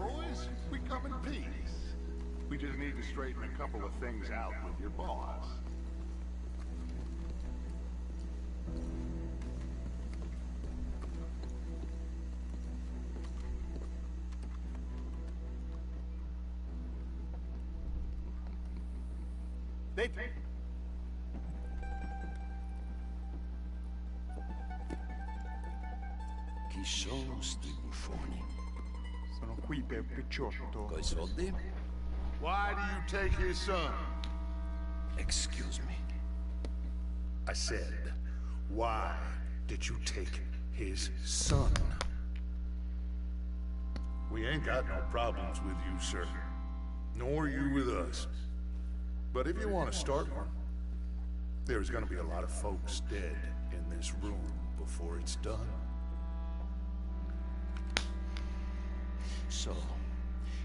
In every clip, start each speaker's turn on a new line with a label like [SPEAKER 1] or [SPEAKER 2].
[SPEAKER 1] boys. We come in peace. We just need to straighten a couple of things out with your boss.
[SPEAKER 2] Chi sono sti buffoni?
[SPEAKER 3] Sono qui per Picciotto.
[SPEAKER 2] Coi soldi?
[SPEAKER 1] Why do you take his son?
[SPEAKER 2] Excuse me.
[SPEAKER 1] I said, why did you take his son? We ain't got no problems with you, sir. Nor you with us. But if you want to start one, there's gonna be a lot of folks dead in this room before it's done.
[SPEAKER 2] So,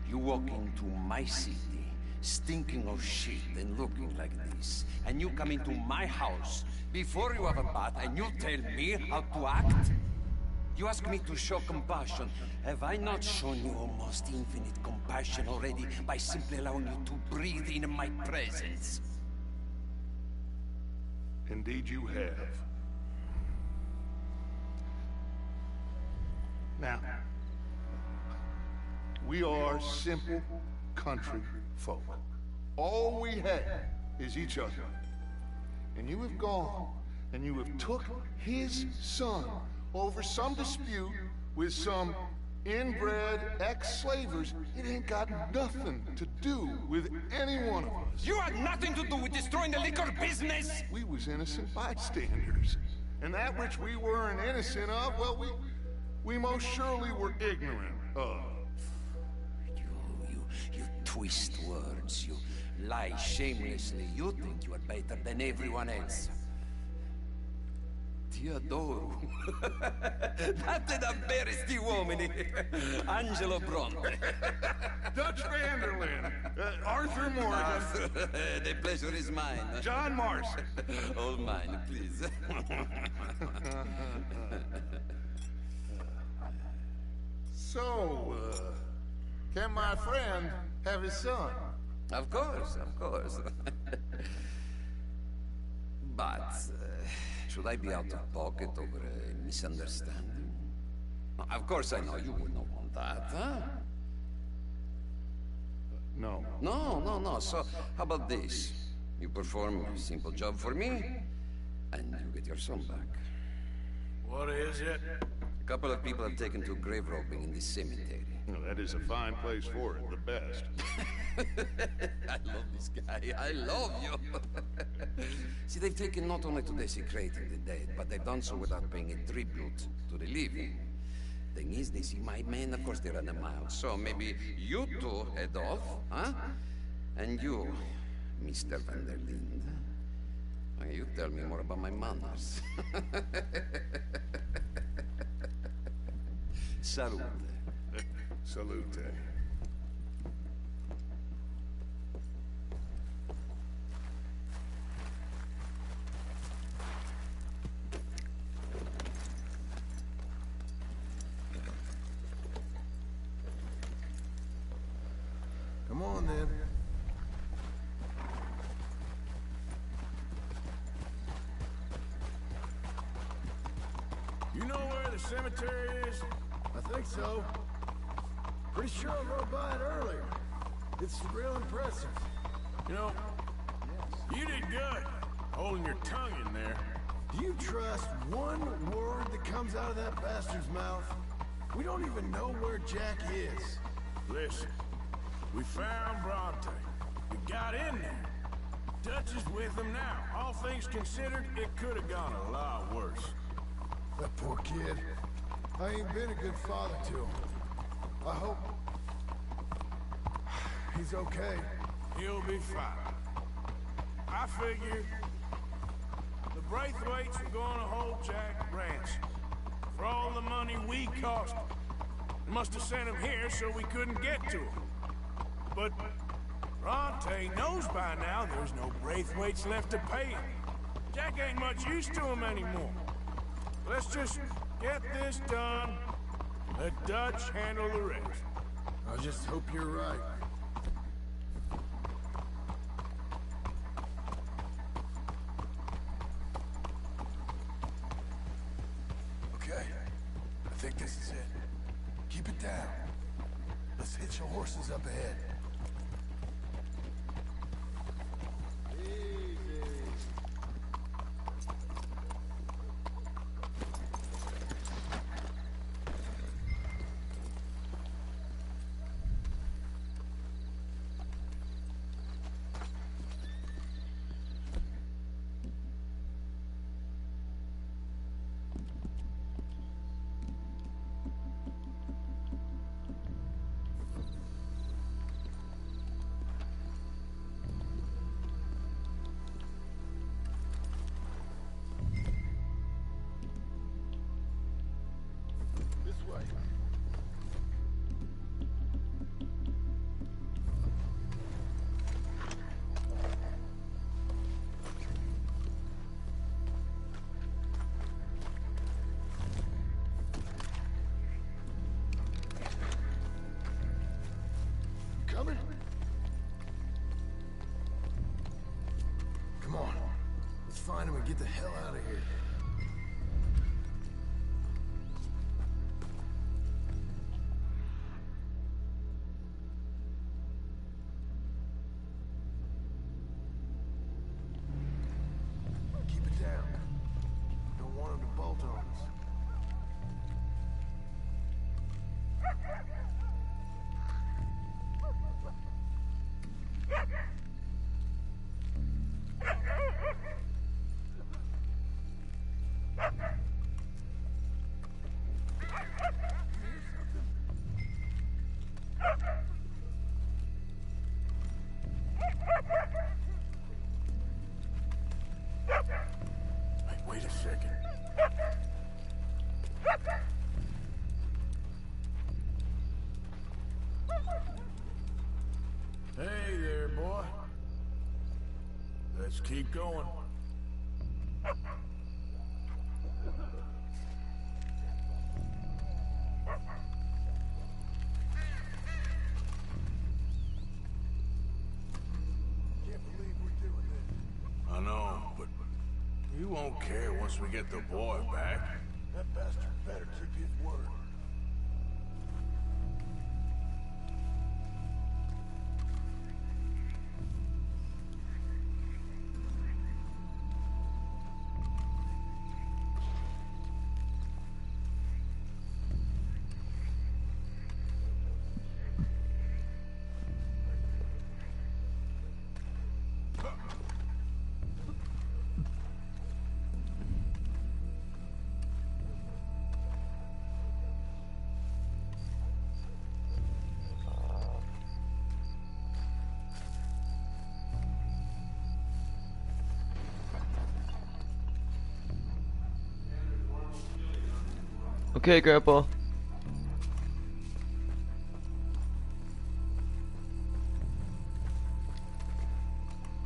[SPEAKER 2] you walk into my city, stinking of shit and looking like this, and you come into my house before you have a bath and you tell me how to act? You ask me to show compassion. Have I not shown you almost infinite compassion already by simply allowing you to breathe in my presence?
[SPEAKER 1] Indeed you have. Now, we are simple country folk. All we have is each other. And you have gone and you have took his son over some dispute with some inbred ex-slavers. It ain't got nothing to do with any one of us.
[SPEAKER 2] You had nothing to do with destroying the liquor business!
[SPEAKER 1] We was innocent bystanders. And that which we weren't innocent of, well, we most surely were ignorant of.
[SPEAKER 2] You twist words, you lie shamelessly. You think you are better than everyone else. Ti adoro. Date davvero sti uomini. Angelo Bronte.
[SPEAKER 1] Dutch Vanderlyn. Arthur Morgan.
[SPEAKER 2] Arthur, the pleasure is mine.
[SPEAKER 1] John Marston.
[SPEAKER 2] All mine, please.
[SPEAKER 1] So, can my friend have his son?
[SPEAKER 2] Of course, of course. But, should I be out of pocket over a misunderstanding? Of course I know you would not want that, huh?
[SPEAKER 1] No.
[SPEAKER 2] No. So, how about this? You perform a simple job for me, and you get your son back.
[SPEAKER 4] What is it?
[SPEAKER 2] A couple of people have taken to grave robbing in this cemetery.
[SPEAKER 1] Well, that is a fine place for it, the best.
[SPEAKER 2] I love this guy. I love you. See, they've taken not only to desecrating the dead, but they've done so without paying a tribute to the living. Thing is, they see my men, of course they run them out. So maybe you two head off, huh? And you, Mr. Van der Linde, you tell me more about my manners. Salute.
[SPEAKER 1] Salute.
[SPEAKER 4] Come on, then. You know where the cemetery is?
[SPEAKER 5] I think so. Pretty sure I rode by it earlier. It's real impressive.
[SPEAKER 4] You know, you did good, holding your tongue in there.
[SPEAKER 5] Do you trust one word that comes out of that bastard's mouth? We don't even know where Jack is.
[SPEAKER 4] Listen, we found Bronte. We got in there. Dutch is with him now. All things considered, it could have gone a lot worse.
[SPEAKER 5] That poor kid. I ain't been a good father to him. I hope he's okay.
[SPEAKER 4] He'll be fine. I figure the Braithwaites were going to hold Jack ransom for all the money we cost him. They must have sent him here so we couldn't get to him. But Bronte knows by now there's no Braithwaites left to pay him. Jack ain't much use to him anymore. Let's just get this done. Let Dutch handle the rest.
[SPEAKER 5] I just hope you're right. Okay, I think this is it. Keep it down. Let's hitch the horses up ahead. Coming? Come on. Let's find him and get the hell out of here. Keep it down. Don't want him to bolt on us. Wait a second. Hey there, boy. Let's keep going. Can't believe we're doing this.
[SPEAKER 4] I know, but you won't care once we get the boy back.
[SPEAKER 5] That bastard better keep his word.
[SPEAKER 6] Okay, Grandpa.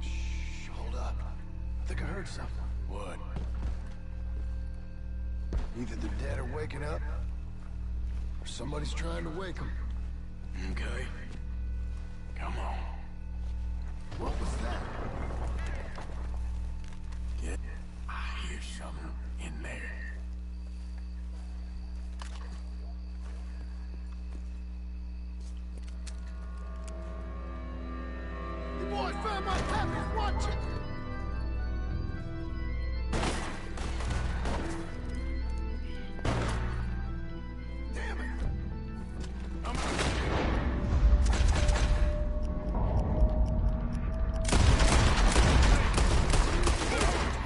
[SPEAKER 5] Shh, hold up. I think I heard something.
[SPEAKER 4] What?
[SPEAKER 5] Either they're dead or waking up, or somebody's trying to wake them.
[SPEAKER 4] Okay. Come on.
[SPEAKER 5] What was that?
[SPEAKER 4] Yeah, I hear something in there.
[SPEAKER 5] The boys found my pappy's watching! Damn it!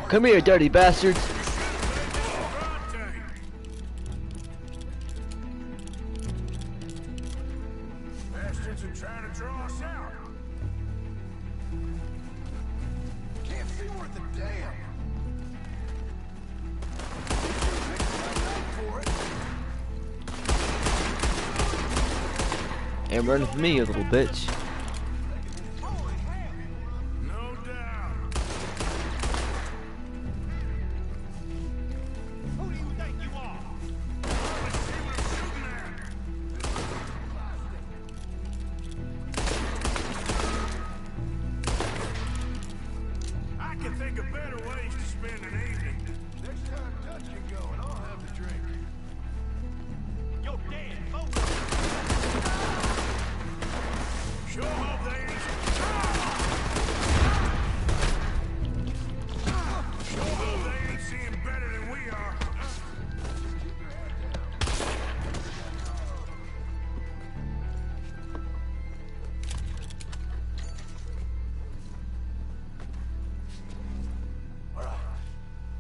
[SPEAKER 6] Come here, dirty bastards.
[SPEAKER 4] Bastards are trying to draw us out.
[SPEAKER 5] Can't see worth a damn.
[SPEAKER 6] And run from me, you little bitch.
[SPEAKER 4] No doubt. Who do you think you are? Let's see what I'm shooting at. can think of better ways to spend an evening.
[SPEAKER 5] Next time Dutch can go, and I'll have the drink.
[SPEAKER 7] You're dead, folks.
[SPEAKER 4] Sure hope they ain't... Sure hope they ain't seeing better than we are.
[SPEAKER 5] All right.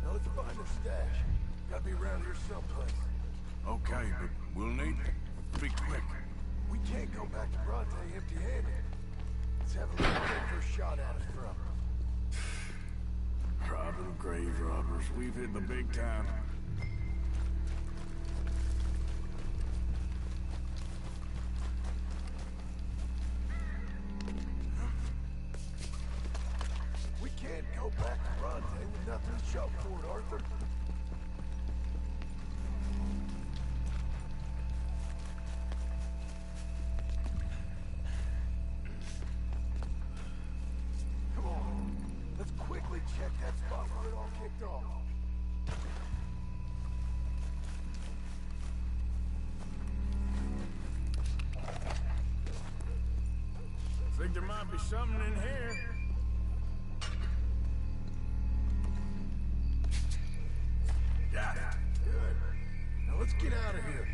[SPEAKER 5] Now let's find their stash. Gotta be around here someplace.
[SPEAKER 4] Okay, but we'll need to be quick.
[SPEAKER 5] We can't go back to Bronte empty-handed. Let's have a little first shot at us from.
[SPEAKER 4] Robbing grave robbers. We've hit the big time.
[SPEAKER 5] We can't go back to Bronte with nothing to show for it, Arthur. Come on. Let's quickly check that spot where it all kicked off.
[SPEAKER 4] Think there might be something in here. Got it.
[SPEAKER 5] Good. Now let's get out of here.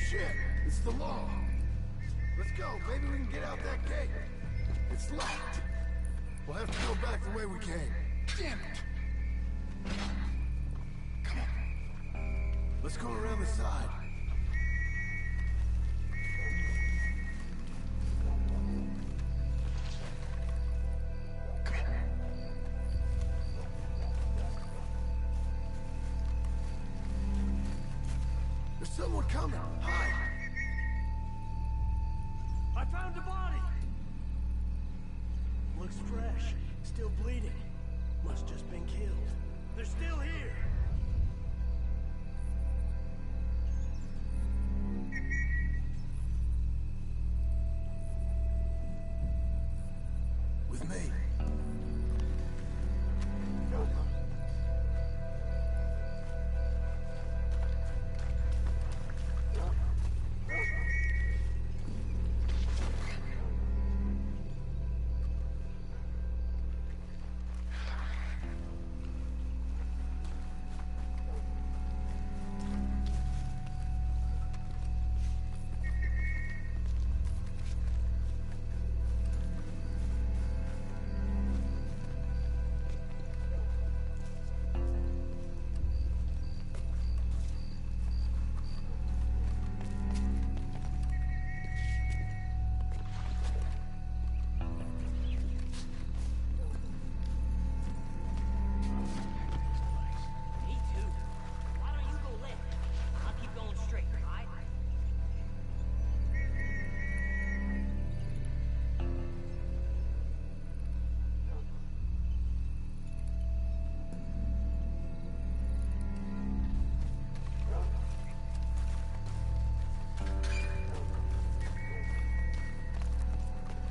[SPEAKER 5] Shit, it's the law. Let's go. Maybe we can get out that gate. It's locked. We'll have to go back the way we came. Damn it. Come on. Let's go around the side. Come on. There's someone coming. Hide.
[SPEAKER 7] I found the body. Looks fresh. Still bleeding. Must just been killed. They're still here.
[SPEAKER 5] With me.
[SPEAKER 7] Me too. Why don't you go left? I'll keep going straight, alright?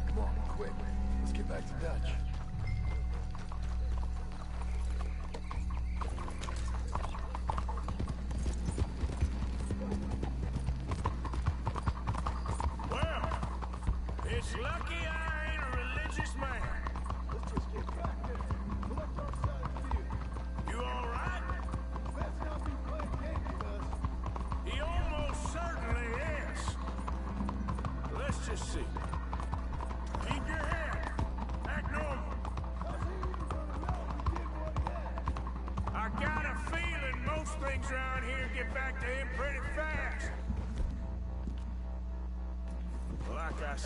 [SPEAKER 5] Come on, quick. Let's get back to Dutch.
[SPEAKER 4] Well, it's lucky I ain't a religious man.
[SPEAKER 5] Let's just get back there. The left arm side of the field.
[SPEAKER 4] You all right?
[SPEAKER 5] Best not be playing games with us.
[SPEAKER 4] He almost certainly is. Let's just see. Keep your head. Act normal. I got a feeling most things around here get back to him pretty fast. Like I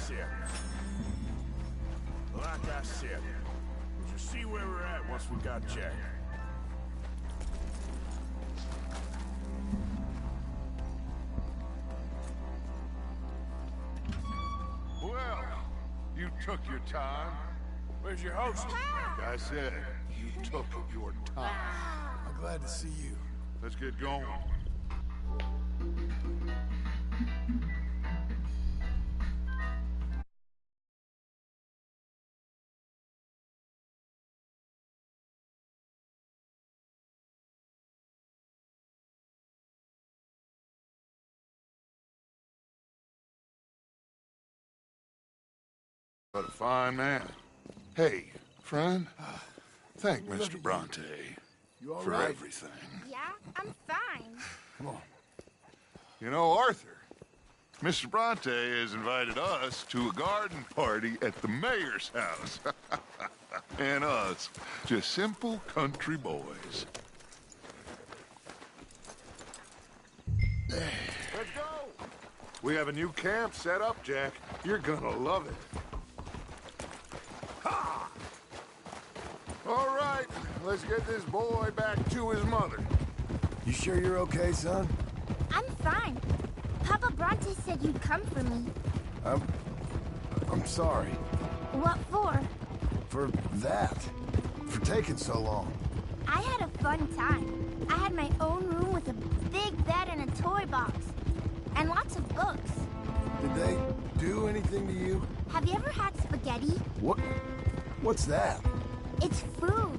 [SPEAKER 4] said, we'll just see where we're at once we got Jack.
[SPEAKER 1] Well, you took your time.
[SPEAKER 4] Where's your host?
[SPEAKER 1] Like I said, you took your time.
[SPEAKER 5] I'm glad to see you.
[SPEAKER 1] Let's get going. What a fine man. Hey, friend, thank Mr. Bronte
[SPEAKER 5] You all
[SPEAKER 1] for
[SPEAKER 5] right?
[SPEAKER 1] everything.
[SPEAKER 8] Yeah, I'm fine.
[SPEAKER 5] Come on.
[SPEAKER 1] You know, Arthur, Mr. Bronte has invited us to a garden party at the mayor's house. And us, just simple country boys. Let's go! We have a new camp set up, Jack. You're gonna love it. Ha! All right, let's get this boy back to his mother.
[SPEAKER 5] You sure you're okay, son?
[SPEAKER 8] I'm fine. Papa Bronte said you'd come for me.
[SPEAKER 5] I'm sorry.
[SPEAKER 8] What for?
[SPEAKER 5] For that. For taking so long.
[SPEAKER 8] I had a fun time. I had my own room with a big bed and a toy box. And lots of books.
[SPEAKER 5] Did they do anything to you?
[SPEAKER 8] Have you ever had spaghetti?
[SPEAKER 5] What's that?
[SPEAKER 8] It's food.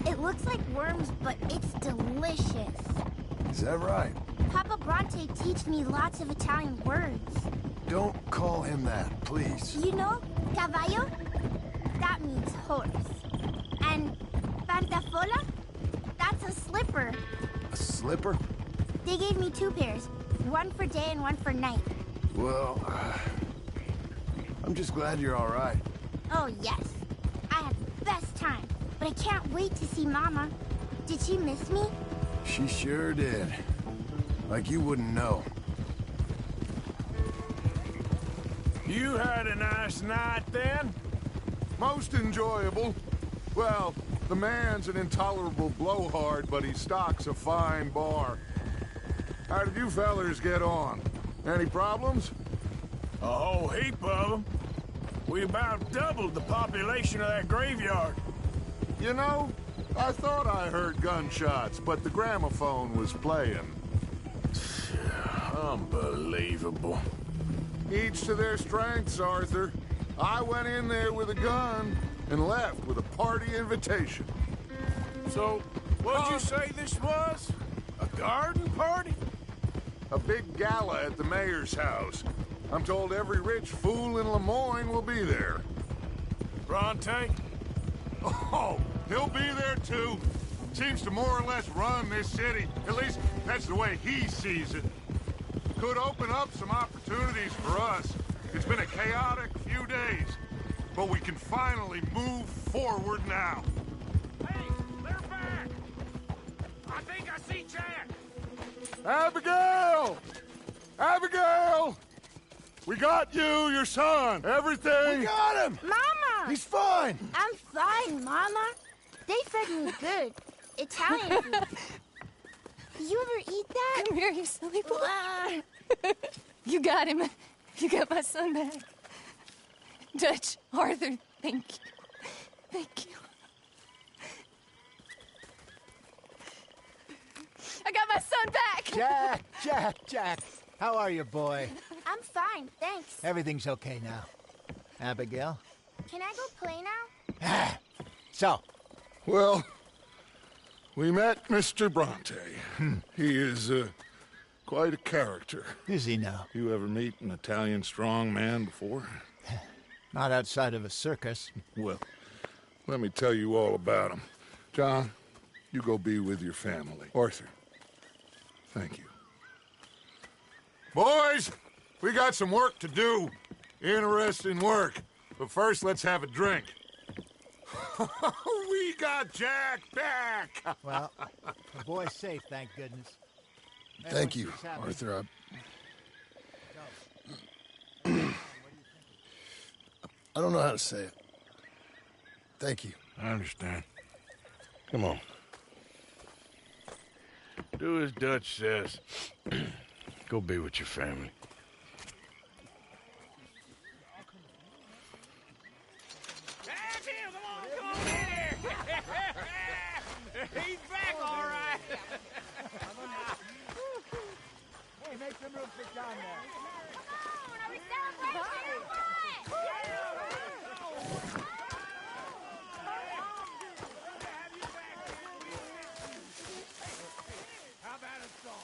[SPEAKER 8] It looks like worms, but it's delicious.
[SPEAKER 5] Is that right?
[SPEAKER 8] Papa Bronte teach me lots of Italian words.
[SPEAKER 5] Don't call him that, please.
[SPEAKER 8] You know, caballo? That means horse. And pantafola? That's a slipper.
[SPEAKER 5] A slipper?
[SPEAKER 8] They gave me 2 pairs. One for day and one for night.
[SPEAKER 5] Well, I'm just glad you're all right.
[SPEAKER 8] Oh, yes. I had the best time. But I can't wait to see Mama. Did she miss me?
[SPEAKER 5] She sure did. Like you wouldn't know.
[SPEAKER 4] You had a nice night then?
[SPEAKER 1] Most enjoyable. Well, the man's an intolerable blowhard, but he stocks a fine bar. How did you fellers get on? Any problems?
[SPEAKER 4] A whole heap of them. We about doubled the population of that graveyard.
[SPEAKER 1] You know, I thought I heard gunshots, but the gramophone was playing.
[SPEAKER 4] Unbelievable.
[SPEAKER 1] Each to their strengths, Arthur. I went in there with a gun and left with a party invitation.
[SPEAKER 4] So, what'd you say this was? A garden party?
[SPEAKER 1] A big gala at the mayor's house. I'm told every rich fool in Lemoyne will be there.
[SPEAKER 4] Bronte?
[SPEAKER 1] Oh, he'll be there too. Seems to more or less run this city. At least, that's the way he sees it. Could open up some opportunities for us. It's been a chaotic few days, but we can finally move forward now.
[SPEAKER 4] Hey, they're back! I think I see Jack!
[SPEAKER 1] Abigail! Abigail! We got you, your son, everything.
[SPEAKER 5] We got him!
[SPEAKER 8] Mama!
[SPEAKER 5] He's fine!
[SPEAKER 8] I'm fine, Mama. They fed me good. Italian food. Did you ever eat that?
[SPEAKER 9] Come here, you silly boy.
[SPEAKER 8] Ah.
[SPEAKER 9] You got him. You got my son back. Dutch, Arthur, thank you. Thank you. I got my son back!
[SPEAKER 10] Jack. How are you, boy?
[SPEAKER 8] I'm fine, thanks.
[SPEAKER 10] Everything's okay now. Abigail?
[SPEAKER 8] Can I go play now?
[SPEAKER 10] So,
[SPEAKER 1] Well, we met Mr. Bronte. He is quite a character.
[SPEAKER 10] is he now?
[SPEAKER 1] You ever meet an Italian strong man before?
[SPEAKER 10] Not outside of a circus.
[SPEAKER 1] Well, let me tell you all about him. John, you go be with your family. Arthur, thank you. Boys, we got some work to do. Interesting work. But first, let's have a drink. We got Jack back!
[SPEAKER 10] Well, the boy's safe, thank goodness.
[SPEAKER 5] Thank you,
[SPEAKER 10] Everyone seems happy.
[SPEAKER 5] Arthur. I don't know how to say it. Thank you.
[SPEAKER 4] I understand. Come on. Do as Dutch says. Go be with your family. Come on here! He's back, all right!
[SPEAKER 10] Hey, make some room for John there.
[SPEAKER 8] Are we celebrating or what?
[SPEAKER 4] How about a song?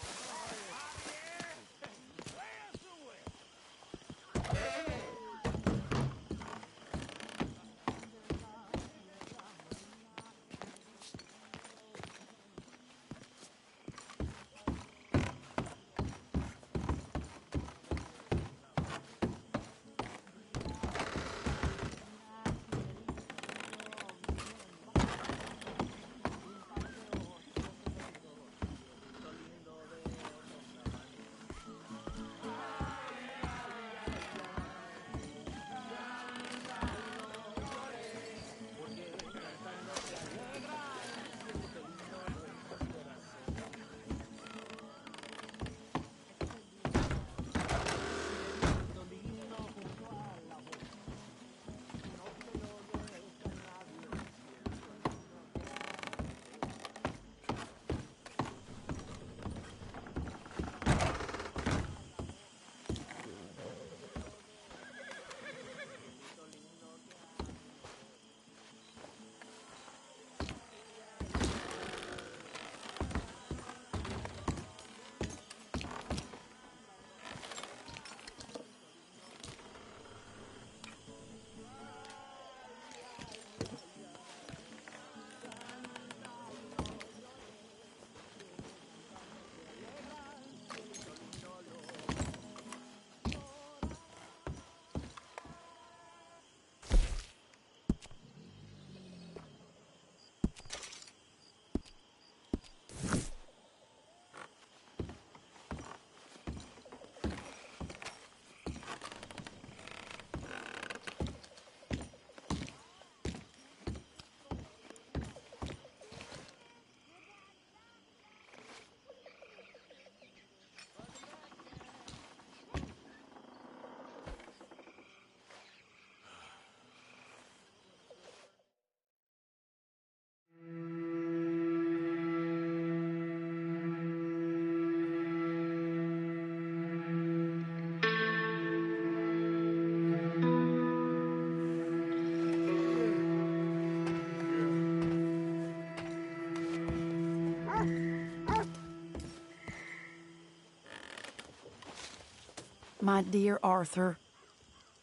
[SPEAKER 11] My dear Arthur,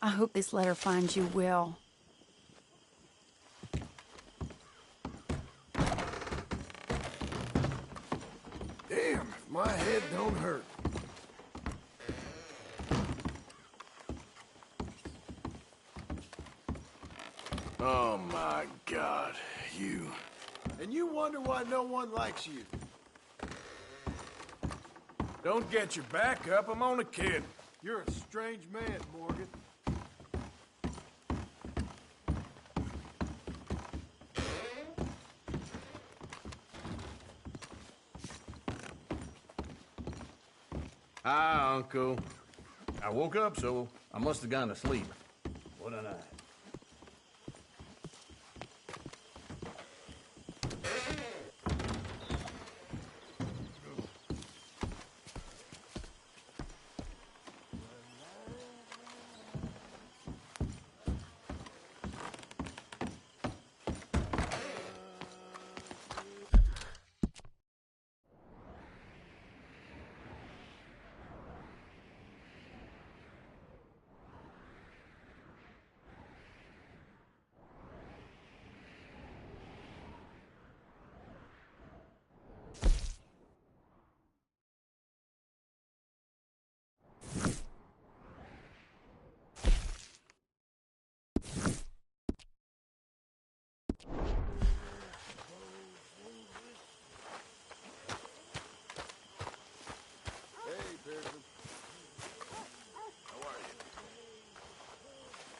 [SPEAKER 11] I hope this letter finds you well.
[SPEAKER 5] Damn, if my head don't hurt. Oh my God, you. And you wonder why no one likes you.
[SPEAKER 4] Don't get your back up, I'm only kidding.
[SPEAKER 5] You're a strange man, Morgan.
[SPEAKER 12] Hi, Uncle. I woke up, so I must have gone to sleep. What a night.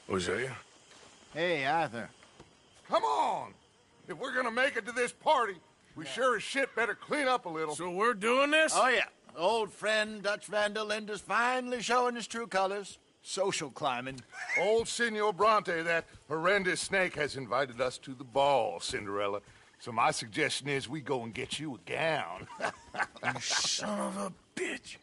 [SPEAKER 4] Hosea?
[SPEAKER 10] Hey, Arthur.
[SPEAKER 1] Come on! If we're gonna make it to this party, we sure as shit better clean up a little.
[SPEAKER 4] So we're doing this?
[SPEAKER 10] Oh, yeah. Old friend Dutch Van der Linde's finally showing his true colors. Social climbing.
[SPEAKER 1] Old Senor Bronte, that horrendous snake, has invited us to the ball, Cinderella. So my suggestion is we go and get you a gown.
[SPEAKER 4] You son of a bitch.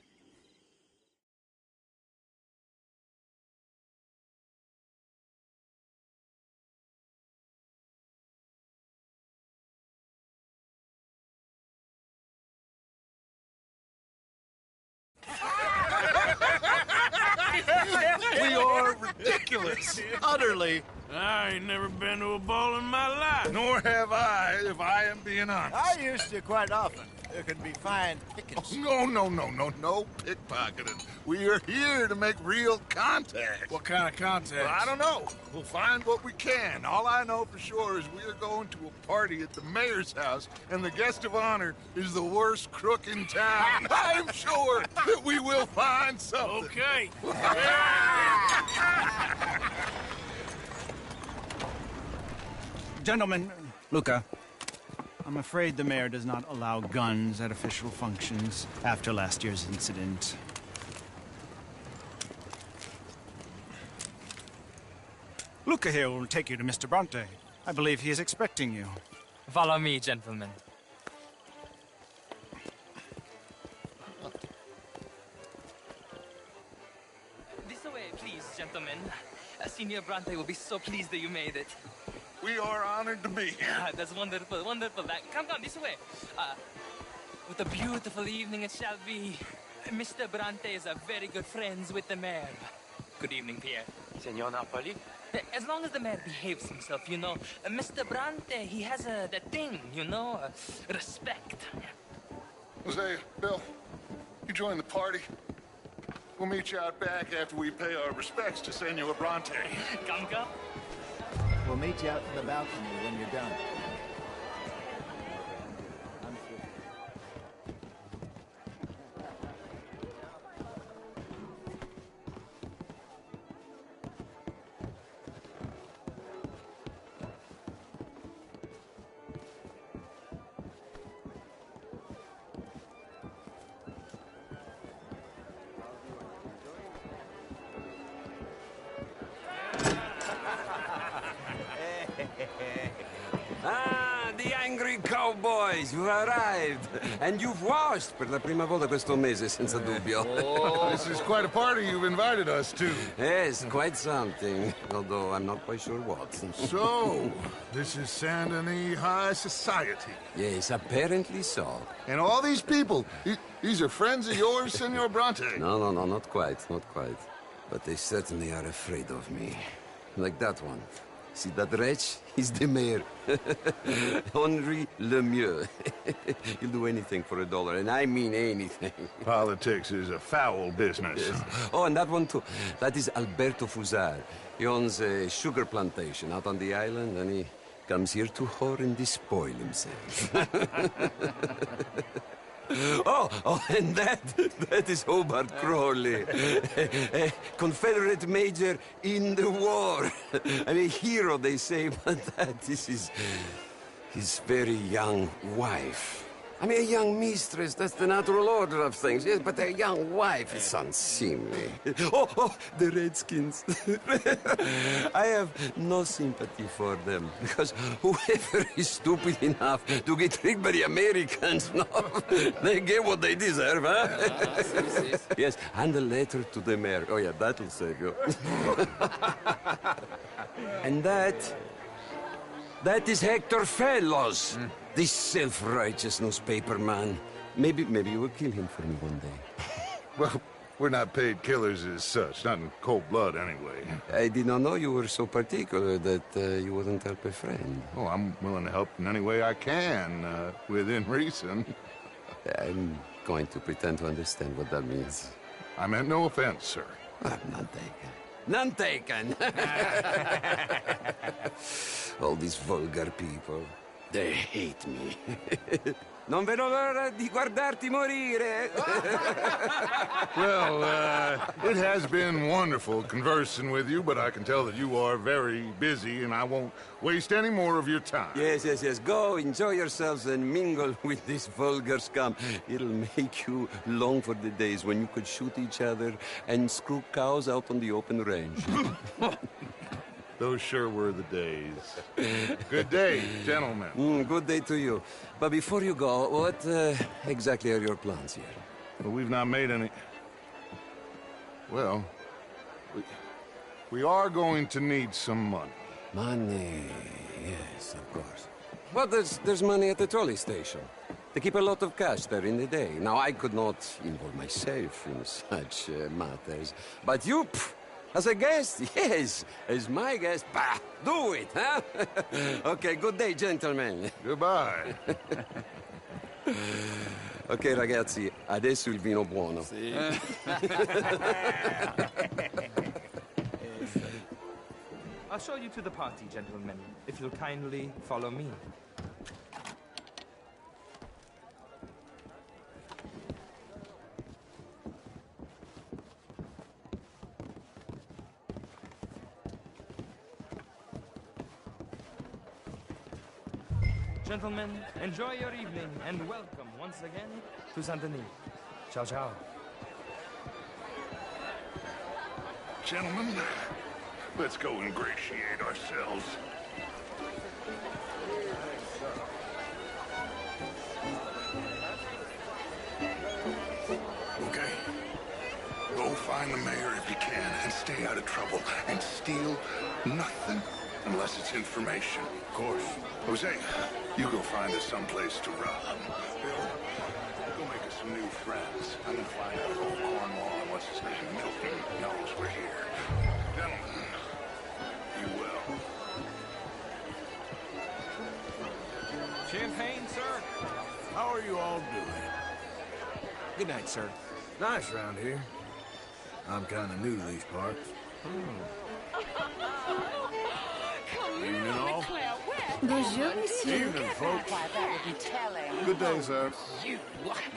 [SPEAKER 10] We are ridiculous. Utterly.
[SPEAKER 4] I ain't never been to a ball in my life.
[SPEAKER 1] Nor have I, if I am being honest.
[SPEAKER 10] I used to quite often. There can be fine pickings.
[SPEAKER 1] No pickpocketing. We are here to make real contact.
[SPEAKER 4] What kind of contact?
[SPEAKER 1] Well, I don't know. We'll find what we can. All I know for sure is we are going to a party at the mayor's house, and the guest of honor is the worst crook in town. I'm sure that we will find something.
[SPEAKER 4] Okay.
[SPEAKER 13] Gentlemen, Luca, I'm afraid the mayor does not allow guns at official functions after last year's incident. Luca here will take you to Mr. Bronte. I believe he is expecting you.
[SPEAKER 14] Follow me, gentlemen. This way, please, gentlemen. Senior Bronte will be so pleased that you made it.
[SPEAKER 1] We are honored to be here.
[SPEAKER 14] That's wonderful, wonderful. Come this way. What a beautiful evening it shall be. Mr. Bronte is a very good friends with the mayor. Good evening, Pierre.
[SPEAKER 15] Senor Napoli?
[SPEAKER 14] As long as the mayor behaves himself, you know. Mr. Bronte, he has that thing, you know, respect.
[SPEAKER 1] Hosea, Bill, you join the party. We'll meet you out back after we pay our respects to Senor Bronte.
[SPEAKER 14] Come.
[SPEAKER 10] We'll meet you out in the balcony when you're done.
[SPEAKER 2] the angry cowboys, you've arrived. And you've washed per la prima volta questo mese, senza dubbio.
[SPEAKER 1] Oh, this is quite a party you've invited us to.
[SPEAKER 2] Yes, quite something. Although I'm not quite sure what.
[SPEAKER 1] So, this is Saint Denis High Society.
[SPEAKER 2] Yes, apparently so.
[SPEAKER 1] And all these people, these are friends of yours, Senor Bronte?
[SPEAKER 2] No, not quite, not quite. But they certainly are afraid of me. Like that one. See that wretch? He's the mayor. Henri Lemieux. He'll do anything for $1, and I mean anything.
[SPEAKER 1] Politics is a foul business.
[SPEAKER 2] Yes. Oh, and that one too. That is Alberto Fusar. He owns a sugar plantation out on the island, and he comes here to whore and despoil himself. Oh, and that is Hobart Crawley, a Confederate major in the war. I mean, a hero, they say, but that is his very young wife. I mean, a young mistress, that's the natural order of things, yes, but a young wife is unseemly. Oh, the Redskins. I have no sympathy for them, because whoever is stupid enough to get tricked by the Americans, no, they get what they deserve, huh? Yes, and a letter to the mayor. Oh, yeah, that'll save you. And that is Hector Fellows. This self-righteous newspaper man. Maybe you will kill him for me one day.
[SPEAKER 1] Well, we're not paid killers as such, not in cold blood anyway.
[SPEAKER 2] I did not know you were so particular that you wouldn't help a friend.
[SPEAKER 1] Oh, I'm willing to help in any way I can, within reason.
[SPEAKER 2] I'm going to pretend to understand what that means.
[SPEAKER 1] I meant no offense, sir.
[SPEAKER 2] None taken. None taken! All these vulgar people. They hate me. Non vedo l'ora di guardarti morire.
[SPEAKER 1] Well, it has been wonderful conversing with you, but I can tell that you are very busy, and I won't waste any more of your time.
[SPEAKER 2] Yes. Go, enjoy yourselves, and mingle with this vulgar scum. It'll make you long for the days when you could shoot each other and screw cows out on the open range.
[SPEAKER 1] Those sure were the days. Good day, gentlemen.
[SPEAKER 2] Good day to you. But before you go, what exactly are your plans here?
[SPEAKER 1] Well, we've not made any... Well, we are going to need some money.
[SPEAKER 2] Money, yes, of course. Well, there's money at the trolley station. They keep a lot of cash there in the day. Now, I could not involve myself in such matters. But you... As a guest? Yes. As my guest? Bah, do it, huh? Okay, good day, gentlemen.
[SPEAKER 1] Goodbye.
[SPEAKER 2] Ok, ragazzi, adesso il vino buono.
[SPEAKER 14] Sì. I'll show you to the party, gentlemen, if you'll kindly follow me. Gentlemen, enjoy your evening, and welcome once again to Saint Denis. Ciao, ciao.
[SPEAKER 1] Gentlemen, let's go ingratiate ourselves. Okay. Go find the mayor if you can, and stay out of trouble, and steal nothing unless it's information. Of course. Jose, you go find us someplace to rob. Bill, go make us some new friends. I'm gonna find out if old Cornwall and what's his name, Milton, knows we're here. Gentlemen, you will.
[SPEAKER 4] Champagne, sir? How are you all doing?
[SPEAKER 13] Good night, sir.
[SPEAKER 5] Nice round here. I'm kind of new to these parts.
[SPEAKER 4] Evening, all.
[SPEAKER 11] Bonjour, monsieur.
[SPEAKER 4] Evening, folks.
[SPEAKER 1] Good day, sir.
[SPEAKER 4] You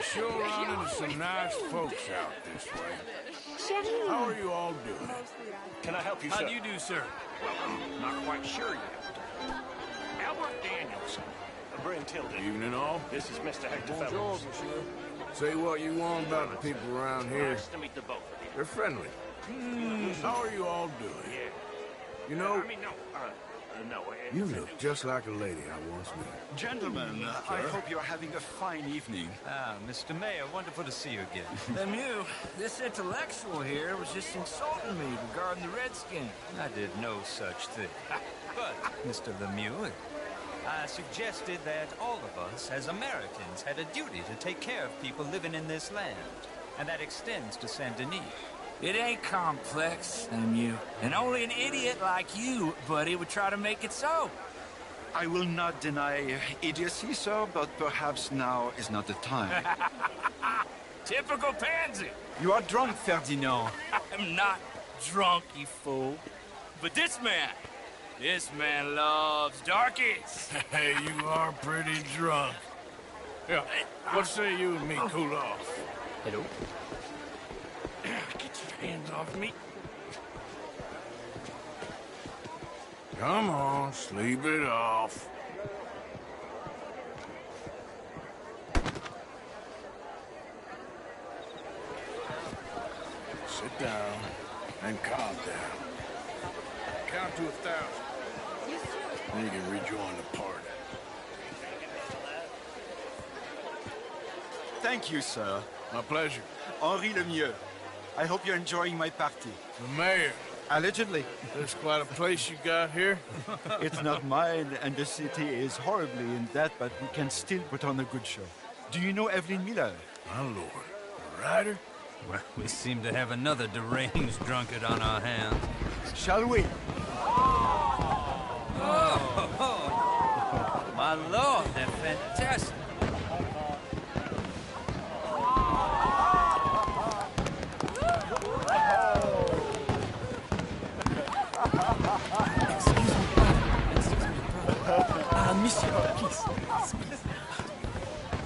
[SPEAKER 4] sure run into some nice folks out this way. How are you all doing?
[SPEAKER 15] Can I help you,
[SPEAKER 4] How
[SPEAKER 15] sir?
[SPEAKER 4] do you do, sir?
[SPEAKER 15] Well, I'm not quite sure yet. Albert Danielson. Bryn Tilden.
[SPEAKER 4] Evening, all.
[SPEAKER 15] This is Mr. Hector Fellows.
[SPEAKER 5] Say what you want about the people around here.
[SPEAKER 15] Nice to meet the both of you.
[SPEAKER 5] They're friendly.
[SPEAKER 4] How are you all doing?
[SPEAKER 15] Yeah.
[SPEAKER 5] You know,
[SPEAKER 15] I mean, no. no.
[SPEAKER 5] You look just like a lady I once knew.
[SPEAKER 16] Gentlemen, I hope you're having a fine evening.
[SPEAKER 13] Ah, Mr. Mayor, wonderful to see you again.
[SPEAKER 4] Lemieux, this intellectual here was just insulting me regarding the Redskins.
[SPEAKER 13] I did no such thing. But, Mr. Lemieux, I suggested that all of us, as Americans, had a duty to take care of people living in this land. And that extends to Saint Denis.
[SPEAKER 4] It ain't complex, Lemieux. And only an idiot like you, buddy, would try to make it so.
[SPEAKER 16] I will not deny idiocy, sir, but perhaps now is not the time.
[SPEAKER 4] Typical pansy.
[SPEAKER 16] You are drunk, Ferdinand.
[SPEAKER 4] I'm not drunk, you fool. But this man loves darkies.
[SPEAKER 15] Hey, you are pretty drunk. Yeah, what say you and me cool off?
[SPEAKER 13] Hello?
[SPEAKER 4] Get your hands off me.
[SPEAKER 15] Come on, sleep it off. Sit down and calm down. Count to 1,000. Then you can rejoin the party.
[SPEAKER 16] Thank you, sir.
[SPEAKER 15] My pleasure.
[SPEAKER 16] Henri Lemieux. I hope you're enjoying my party.
[SPEAKER 15] The mayor.
[SPEAKER 16] Allegedly.
[SPEAKER 15] There's quite a place you got here.
[SPEAKER 16] It's not mine, and the city is horribly in debt, but we can still put on a good show. Do you know Evelyn Miller?
[SPEAKER 15] My lord. A writer?
[SPEAKER 13] Well, we seem to have another deranged drunkard on our hands.
[SPEAKER 16] Shall we?
[SPEAKER 13] Oh, my lord, they're fantastic.
[SPEAKER 17] Monsieur, please.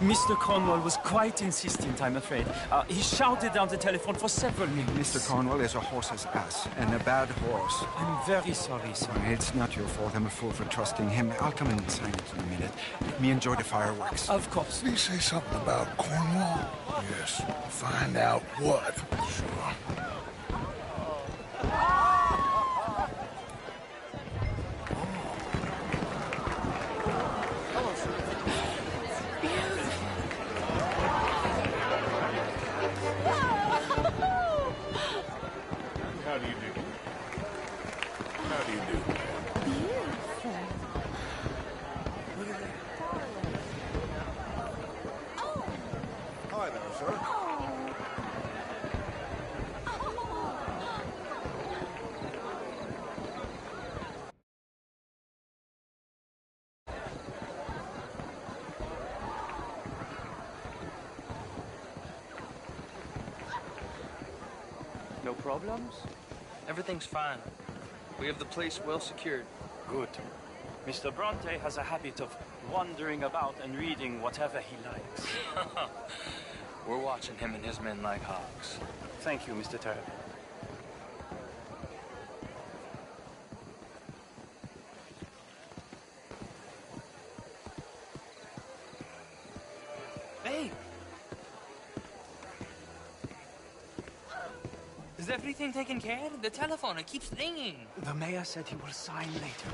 [SPEAKER 17] Mr. Cornwall was quite insistent, I'm afraid. He shouted down the telephone for several minutes.
[SPEAKER 16] Mr. Cornwall is a horse's ass, and a bad horse.
[SPEAKER 17] I'm very sorry, sir.
[SPEAKER 16] It's not your fault. I'm a fool for trusting him. I'll come in and sign it in a minute. Let me enjoy the fireworks.
[SPEAKER 17] Of course.
[SPEAKER 15] Did he say something about Cornwall? Yes. Find out what. Sure. How do you do? How do you do?
[SPEAKER 8] Beautiful.
[SPEAKER 15] Look at that.
[SPEAKER 8] Oh.
[SPEAKER 5] Hi there, sir.
[SPEAKER 18] No problems? Everything's fine. We have the place well secured.
[SPEAKER 17] Good. Mr. Bronte has a habit of wandering about and reading whatever he likes.
[SPEAKER 18] We're watching him and his men like hawks.
[SPEAKER 17] Thank you, Mr. Terry.
[SPEAKER 14] Hey! Is everything taken care of? The telephone, it keeps ringing.
[SPEAKER 17] The mayor said he will sign later.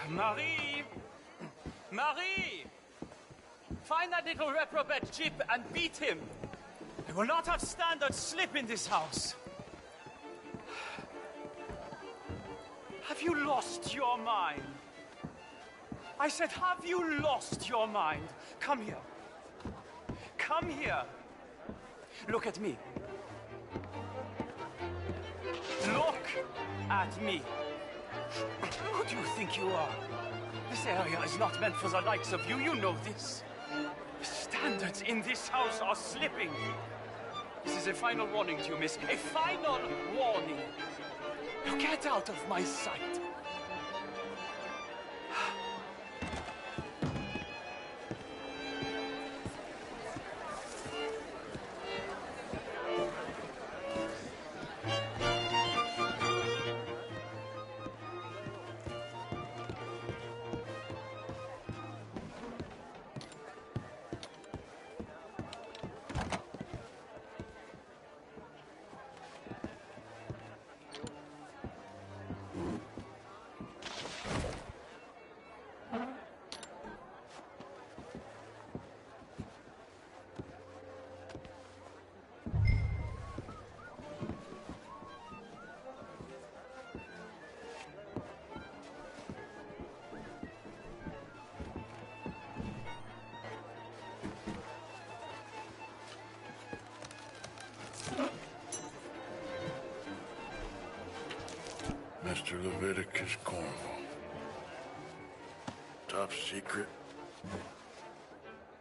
[SPEAKER 17] Marie! Marie! Find that little reprobate Chip and beat him. I will not have standard slip in this house. Have you lost your mind? I said, have you lost your mind? Come here. Come here. Look at me. Look at me. Who do you think you are? This area is not meant for the likes of you. You know this. The standards in this house are slipping. This is a final warning to you, miss. A final warning. Now get out of my sight.
[SPEAKER 15] Mr. Leviticus Cornwall. Top secret.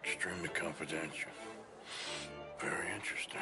[SPEAKER 15] Extremely confidential. Very interesting.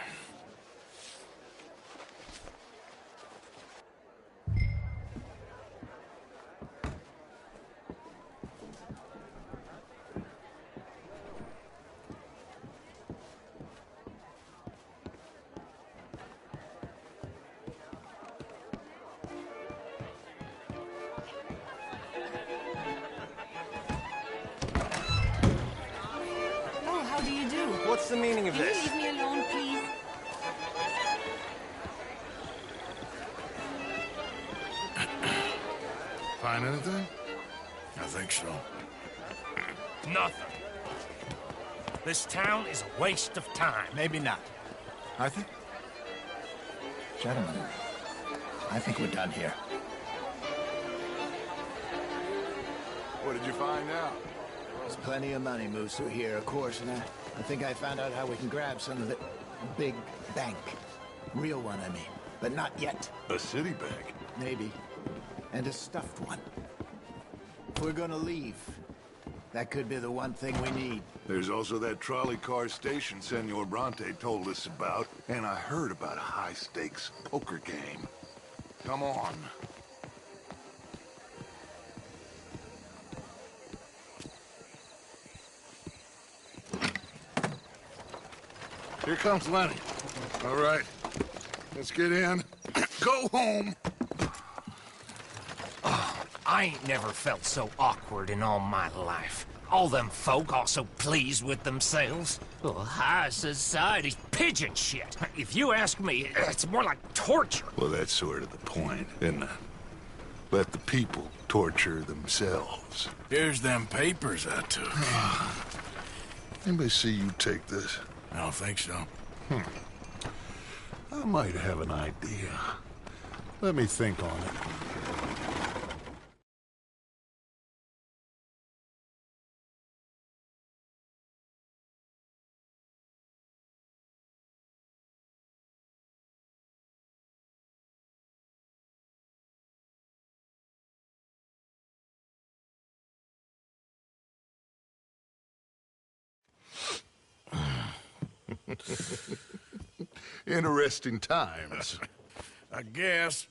[SPEAKER 7] Oh, how do you do?
[SPEAKER 18] What's the meaning of
[SPEAKER 7] Can
[SPEAKER 18] this?
[SPEAKER 7] you leave me alone, please?
[SPEAKER 1] Find anything?
[SPEAKER 15] I think so.
[SPEAKER 4] Nothing. This town is a waste of time.
[SPEAKER 10] Maybe not. Arthur? Gentlemen, I think we're done here.
[SPEAKER 1] What did you find out?
[SPEAKER 10] There's plenty of money moves through here, of course, and I think I found out how we can grab some of it. A big bank. Real one, I mean. But not yet.
[SPEAKER 1] A city bank?
[SPEAKER 10] Maybe. And a stuffed one. If we're gonna leave, that could be the one thing we need.
[SPEAKER 1] There's also that trolley car station Senor Bronte told us about, and I heard about a high-stakes poker game. Come on. Here comes Lenny. All right, let's get in. Go home.
[SPEAKER 19] I ain't never felt so awkward in all my life. All them folk all so pleased with themselves. Oh, high society's pigeon shit. If you ask me, it's more like torture.
[SPEAKER 1] Well, that's sort of the point, isn't it? Let the people torture themselves.
[SPEAKER 15] Here's them papers I took.
[SPEAKER 1] Anybody see you take this?
[SPEAKER 15] I don't think so.
[SPEAKER 1] I might have an idea. Let me think on it. Interesting times.
[SPEAKER 4] I guess.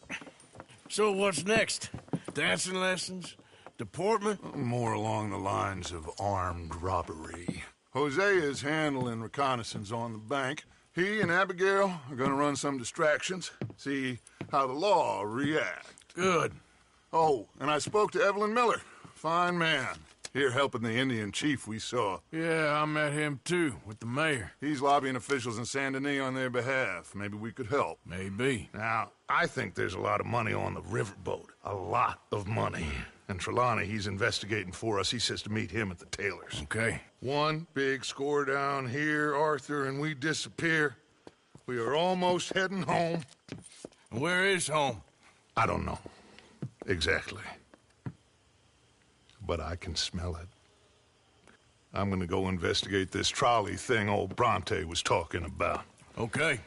[SPEAKER 4] So what's next? Dancing lessons? Deportment?
[SPEAKER 1] More along the lines of armed robbery. Jose is handling reconnaissance on the bank. He and Abigail are gonna run some distractions, see how the law react.
[SPEAKER 4] Good.
[SPEAKER 1] Oh, and I spoke to Evelyn Miller. Fine man. Here helping the Indian chief we saw.
[SPEAKER 4] Yeah, I met him too, with the mayor.
[SPEAKER 1] He's lobbying officials in Saint Denis on their behalf. Maybe we could help.
[SPEAKER 4] Maybe.
[SPEAKER 1] Now, I think there's a lot of money on the riverboat. A lot of money. And Trelawney, he's investigating for us. He says to meet him at the Taylor's.
[SPEAKER 4] Okay.
[SPEAKER 1] One big score down here, Arthur, and we disappear. We are almost heading home.
[SPEAKER 4] Where is home?
[SPEAKER 1] I don't know. Exactly. But I can smell it. I'm gonna go investigate this trolley thing old Bronte was talking about.
[SPEAKER 4] Okay.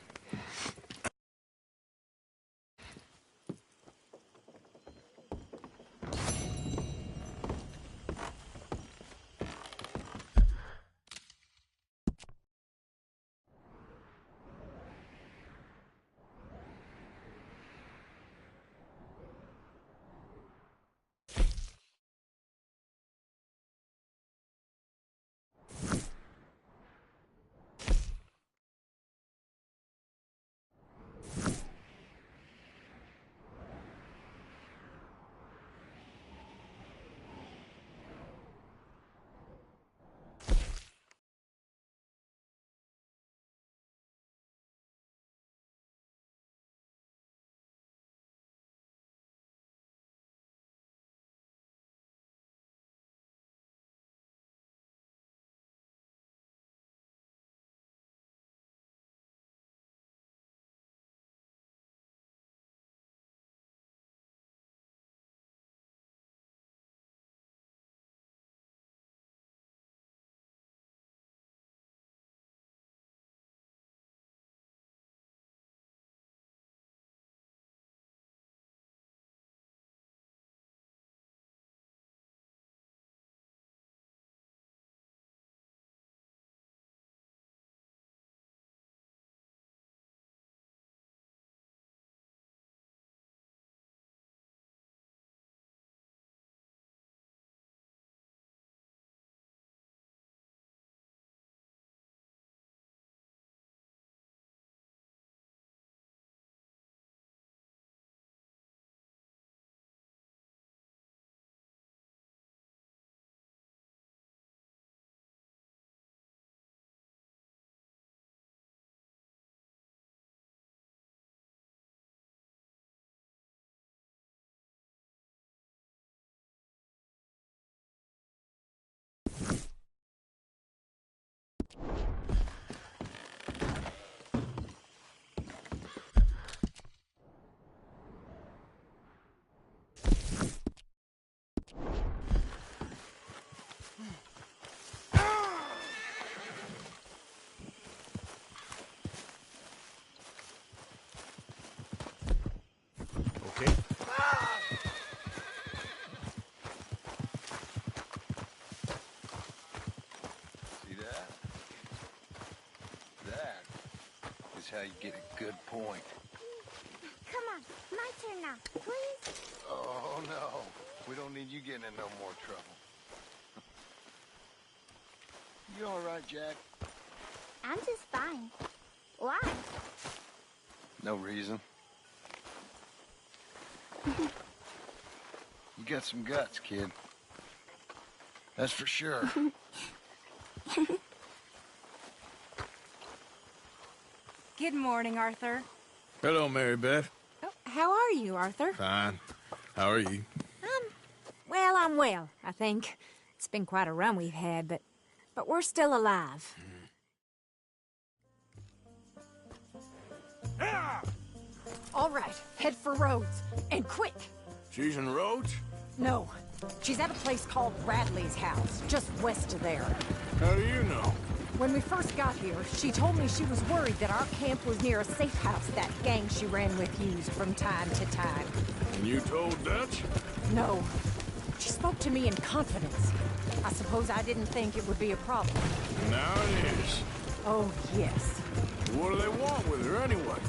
[SPEAKER 15] is how you get a good point.
[SPEAKER 8] Come on, my turn now, please.
[SPEAKER 15] Oh, no. We don't need you getting in no more trouble. You all right, Jack?
[SPEAKER 8] I'm just fine. Why?
[SPEAKER 15] No reason. You got some guts, kid. That's for sure.
[SPEAKER 11] Good morning, Arthur.
[SPEAKER 15] Hello, Mary Beth.
[SPEAKER 11] Oh, how are you, Arthur?
[SPEAKER 15] Fine. How are you?
[SPEAKER 11] Well, I'm well, I think. It's been quite a run we've had, but we're still alive. All right, head for Rhodes, and quick.
[SPEAKER 4] She's in Rhodes?
[SPEAKER 11] No, she's at a place called Bradley's house, just west of there.
[SPEAKER 4] How do you know?
[SPEAKER 11] When we first got here, she told me she was worried that our camp was near a safe house that gang she ran with used from time to time.
[SPEAKER 4] And you told Dutch?
[SPEAKER 11] No. She spoke to me in confidence. I suppose I didn't think it would be a problem.
[SPEAKER 4] Now it is.
[SPEAKER 11] Oh, yes.
[SPEAKER 4] What do they want with her anyway?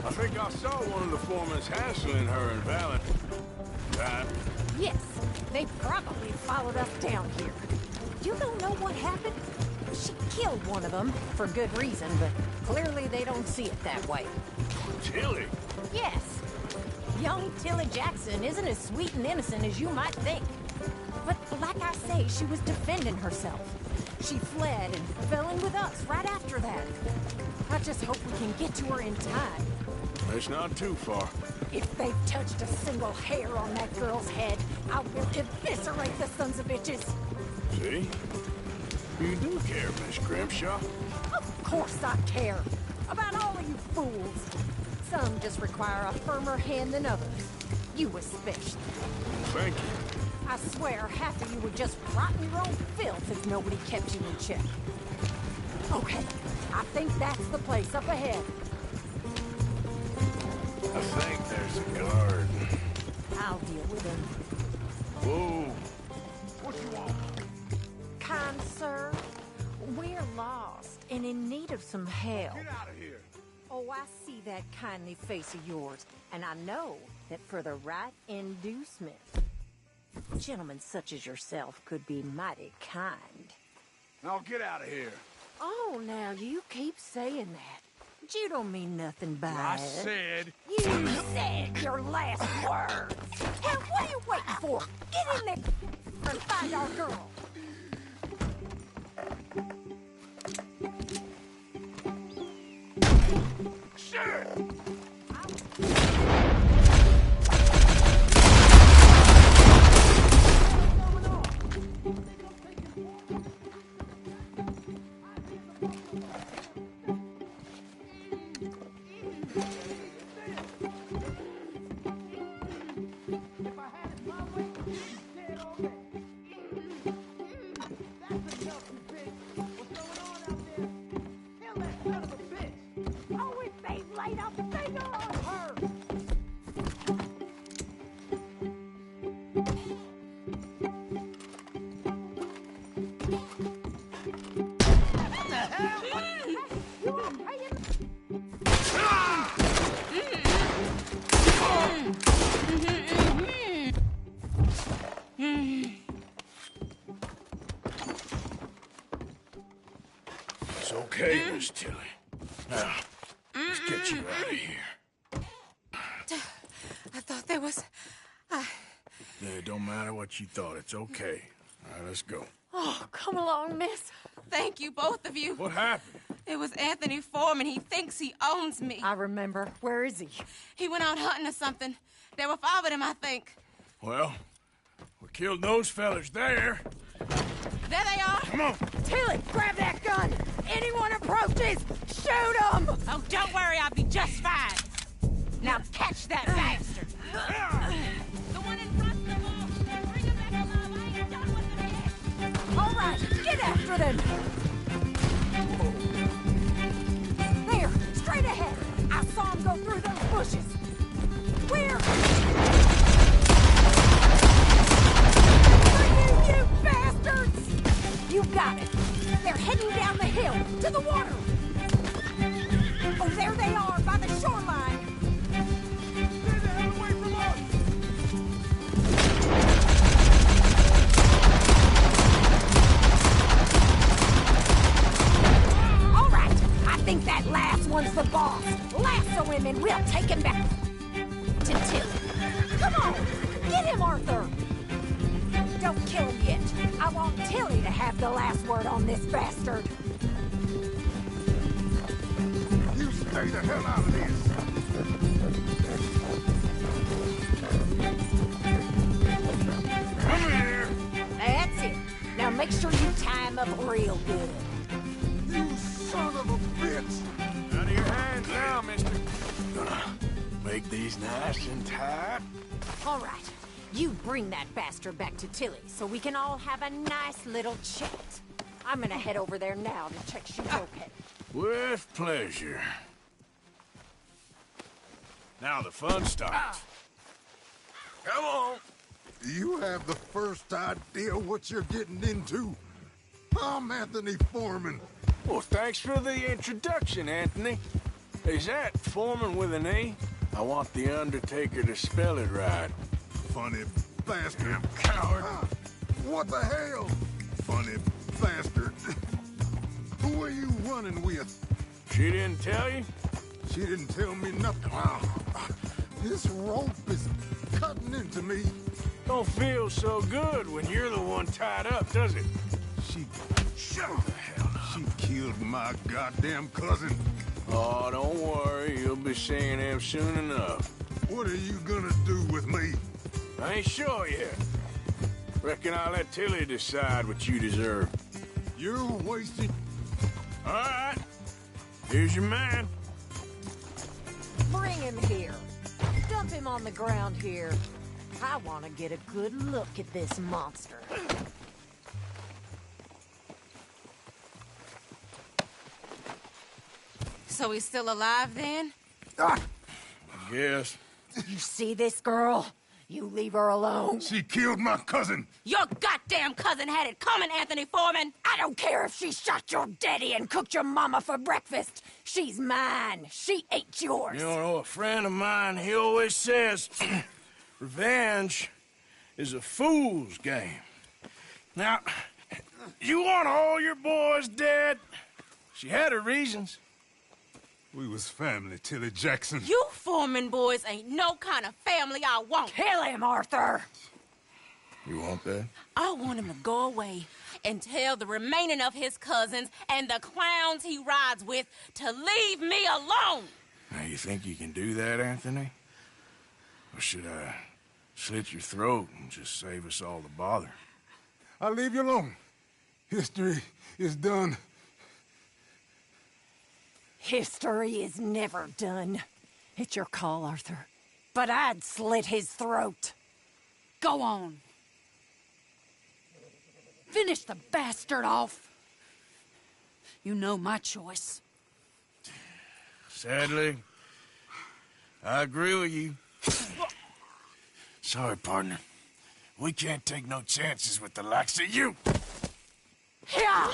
[SPEAKER 4] I think I saw one of the foremans hassling her in Valentine.
[SPEAKER 11] Yes, they probably followed us down here. You don't know what happened? She killed one of them, for good reason, but clearly they don't see it that way.
[SPEAKER 4] Tilly?
[SPEAKER 11] Yes. Young Tilly Jackson isn't as sweet and innocent as you might think. But like I say, she was defending herself. She fled and fell in with us right after that. I just hope we can get to her in time.
[SPEAKER 4] It's not too far.
[SPEAKER 11] If they've touched a single hair on that girl's head, I will eviscerate the sons of bitches.
[SPEAKER 4] See? You do care, Miss Grimshaw.
[SPEAKER 11] Of course I care. About all of you fools. Some just require a firmer hand than others. You especially.
[SPEAKER 4] Thank you.
[SPEAKER 11] I swear half of you would just rot in your own filth if nobody kept you in check. Okay, I think that's the place up ahead.
[SPEAKER 4] I think there's a guard.
[SPEAKER 11] I'll deal with him.
[SPEAKER 4] Whoa. What you want?
[SPEAKER 11] Kind sir, we're lost and in need of some help.
[SPEAKER 4] Get out of here.
[SPEAKER 11] Oh, I see that kindly face of yours, and I know that for the right inducement, gentlemen such as yourself could be mighty kind.
[SPEAKER 4] Now get out of here.
[SPEAKER 11] Oh, now you keep saying that. But you don't mean nothing by
[SPEAKER 4] I
[SPEAKER 11] it.
[SPEAKER 4] said...
[SPEAKER 11] You said your last words. Hell, what are you waiting for? Get in there and find our girl.
[SPEAKER 4] Shit! It's okay, Miss Tilly. Now, let's get you out of here.
[SPEAKER 9] I thought there was...
[SPEAKER 4] Yeah, it don't matter what you thought. It's okay. All right, let's go.
[SPEAKER 9] Oh, come along, miss. Thank you, both of you.
[SPEAKER 4] What happened?
[SPEAKER 9] It was Anthony Foreman. He thinks he owns me.
[SPEAKER 11] I remember. Where is he?
[SPEAKER 9] He went out hunting or something. There were 5 of them, I think.
[SPEAKER 4] Well, we killed those fellas there.
[SPEAKER 9] There they are.
[SPEAKER 4] Come on.
[SPEAKER 11] Tilly, grab that gun. Anyone approaches, shoot them.
[SPEAKER 9] Oh, don't worry. I'll be just fine. Now catch that bastard. The one in front of the wall. Bring him back alive. I ain't done with him yet.
[SPEAKER 11] All right, get after them. There, straight ahead. I saw him go through those bushes. Where? For you bastards! You got it. They're heading down the hill to the water. That last one's the boss. Lasso him and we'll take him back to Tilly. Come on, get him, Arthur. Don't kill him yet. I want Tilly to have the last word on this bastard.
[SPEAKER 5] You stay the hell out of this.
[SPEAKER 4] Come here.
[SPEAKER 11] That's it. Now make sure you tie him up real good.
[SPEAKER 5] You son of a bitch!
[SPEAKER 4] Out of your hands now, mister.
[SPEAKER 15] Gonna make these nice and tight.
[SPEAKER 11] All right. You bring that bastard back to Tilly so we can all have a nice little chat. I'm gonna head over there now to check she's okay.
[SPEAKER 15] With pleasure. Now the fun starts. Come on.
[SPEAKER 5] You have the first idea what you're getting into? I'm Anthony Foreman.
[SPEAKER 4] Well, thanks for the introduction, Anthony. Is that Foreman with an E?
[SPEAKER 15] I want the Undertaker to spell it right.
[SPEAKER 5] Funny bastard. Coward. What the hell? Funny bastard. Who are you running with?
[SPEAKER 4] She didn't tell you?
[SPEAKER 5] She didn't tell me nothing. This rope is cutting into me.
[SPEAKER 4] Don't feel so good when you're the one tied up, does it?
[SPEAKER 5] Shut the hell up. She killed my goddamn cousin.
[SPEAKER 4] Oh, don't worry. You'll be seeing him soon enough.
[SPEAKER 5] What are you gonna do with me?
[SPEAKER 4] I ain't sure yet. Reckon I'll let Tilly decide what you deserve.
[SPEAKER 5] You're wasting...
[SPEAKER 4] All right. Here's your man.
[SPEAKER 11] Bring him here. Dump him on the ground here. I want to get a good look at this monster.
[SPEAKER 9] So he's still alive then?
[SPEAKER 15] I guess.
[SPEAKER 11] You see this girl? You leave her alone.
[SPEAKER 5] She killed my cousin.
[SPEAKER 9] Your goddamn cousin had it coming, Anthony Foreman!
[SPEAKER 11] I don't care if she shot your daddy and cooked your mama for breakfast. She's mine. She ate yours.
[SPEAKER 4] You know, a friend of mine, he always says, revenge is a fool's game. Now, you want all your boys dead? She had her reasons.
[SPEAKER 5] We was family, Tilly Jackson.
[SPEAKER 9] You Foreman boys ain't no kind of family I want.
[SPEAKER 11] Kill him, Arthur!
[SPEAKER 15] You want that?
[SPEAKER 9] I want him to go away and tell the remaining of his cousins and the clowns he rides with to leave me alone.
[SPEAKER 15] Now, you think you can do that, Anthony? Or should I slit your throat and just save us all the bother?
[SPEAKER 5] I'll leave you alone. History is done.
[SPEAKER 11] History is never done. It's your call, Arthur. But I'd slit his throat.
[SPEAKER 9] Go on.
[SPEAKER 11] Finish the bastard off.
[SPEAKER 9] You know my choice.
[SPEAKER 15] Sadly, I agree with you. Sorry, partner. We can't take no chances with the likes of you.
[SPEAKER 11] Yeah.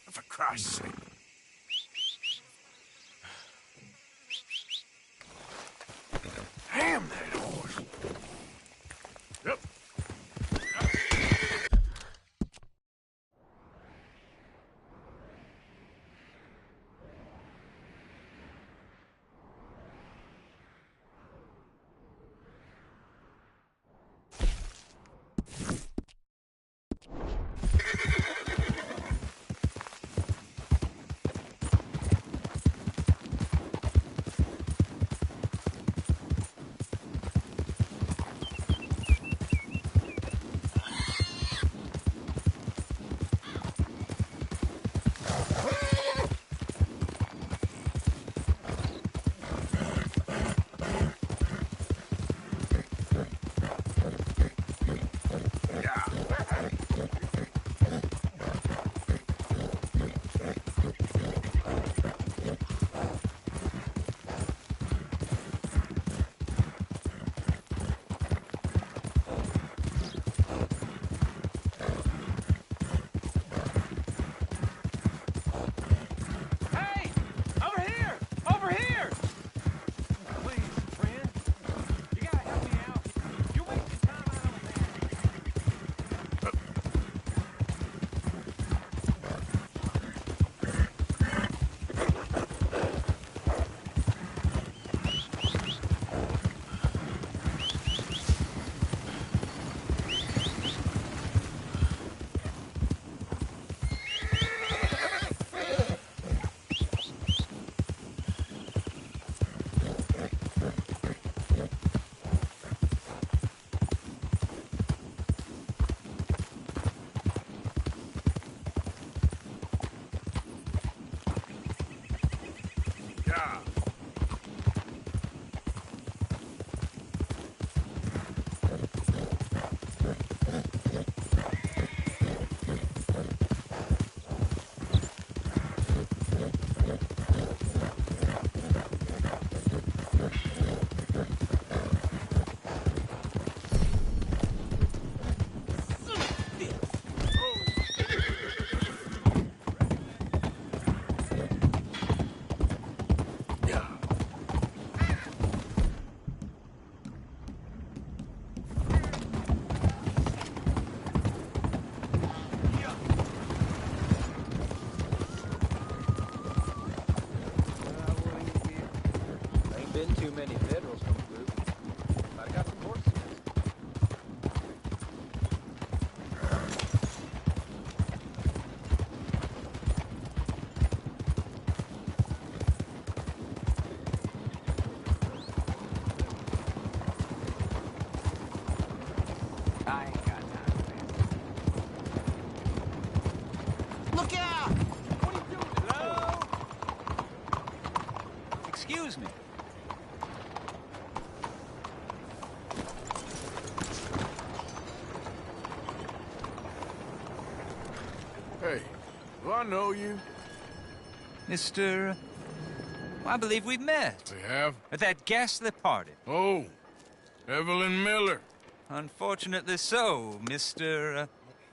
[SPEAKER 15] For Christ's sake. Damn that horse. Yep.
[SPEAKER 20] been too many federals come through. Might have got some horses.
[SPEAKER 17] I ain't got time for that.
[SPEAKER 5] Look out! What are you doing?
[SPEAKER 17] Hello? Excuse me.
[SPEAKER 15] Hey, do I know you?
[SPEAKER 13] Mr. I believe we've met.
[SPEAKER 15] We have?
[SPEAKER 13] At that ghastly party.
[SPEAKER 15] Oh, Evelyn Miller.
[SPEAKER 13] Unfortunately so, Mr.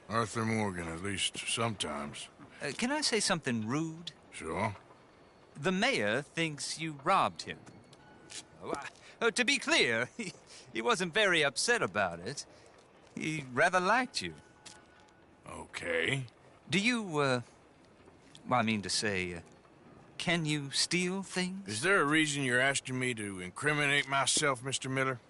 [SPEAKER 15] Arthur Morgan, at least sometimes.
[SPEAKER 13] Can I say something rude?
[SPEAKER 15] Sure.
[SPEAKER 13] The mayor thinks you robbed him. To be clear, he wasn't very upset about it. He rather liked you.
[SPEAKER 15] Okay.
[SPEAKER 13] Do you, well, I mean to say, can you steal things?
[SPEAKER 15] Is there a reason you're asking me to incriminate myself, Mr. Miller?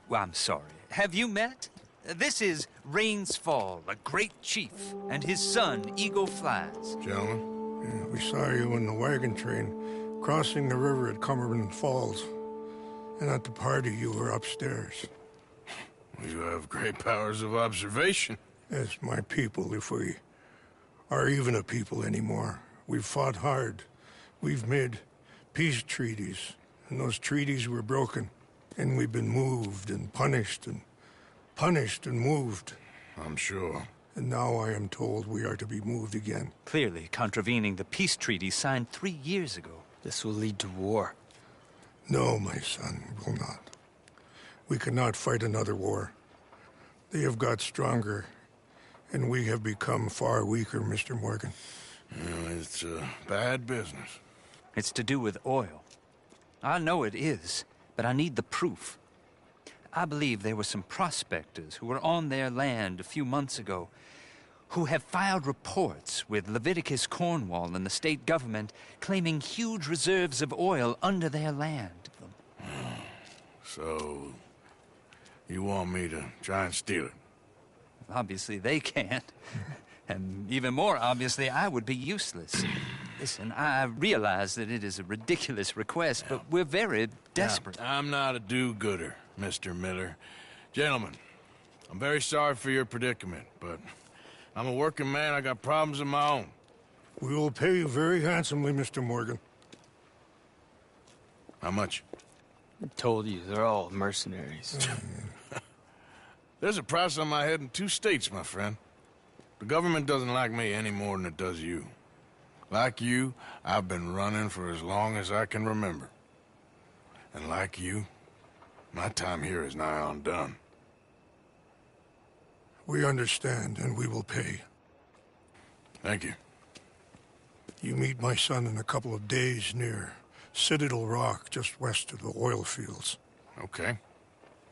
[SPEAKER 13] Well, I'm sorry. Have you met? This is Rains Fall, a great chief, and his son, Eagle Flies.
[SPEAKER 15] Gentlemen?
[SPEAKER 21] Yeah, we saw you in the wagon train crossing the river at Cumberland Falls. And at the party, you were upstairs.
[SPEAKER 15] You have great powers of observation.
[SPEAKER 21] Yes, my people, if we are even a people anymore. We've fought hard. We've made peace treaties, and those treaties were broken. And we've been moved and punished and moved.
[SPEAKER 15] I'm sure.
[SPEAKER 21] And now I am told we are to be moved again.
[SPEAKER 13] Clearly contravening the peace treaty signed 3 years ago.
[SPEAKER 20] This will lead to war.
[SPEAKER 21] No, my son, it will not. We cannot fight another war. They have got stronger, and we have become far weaker, Mr. Morgan.
[SPEAKER 15] It's bad business.
[SPEAKER 13] It's to do with oil. I know it is, but I need the proof. I believe there were some prospectors who were on their land a few months ago who have filed reports with Leviticus Cornwall and the state government claiming huge reserves of oil under their land.
[SPEAKER 15] So, you want me to try and steal it?
[SPEAKER 13] Obviously they can't. And even more obviously, I would be useless. Listen, I realize that it is a ridiculous request, but we're very desperate.
[SPEAKER 15] Now, I'm not a do-gooder, Mr. Miller. Gentlemen, I'm very sorry for your predicament, but I'm a working man. I got problems of my own.
[SPEAKER 21] We will pay you very handsomely, Mr. Morgan.
[SPEAKER 15] How much?
[SPEAKER 20] I told you, they're all mercenaries.
[SPEAKER 15] There's a price on my head in 2 states, my friend. The government doesn't like me any more than it does you. Like you, I've been running for as long as I can remember. And like you, my time here is nigh on done.
[SPEAKER 21] We understand, and we will pay.
[SPEAKER 15] Thank you.
[SPEAKER 21] You meet my son in a couple of days near Citadel Rock, just west of the oil fields.
[SPEAKER 15] Okay.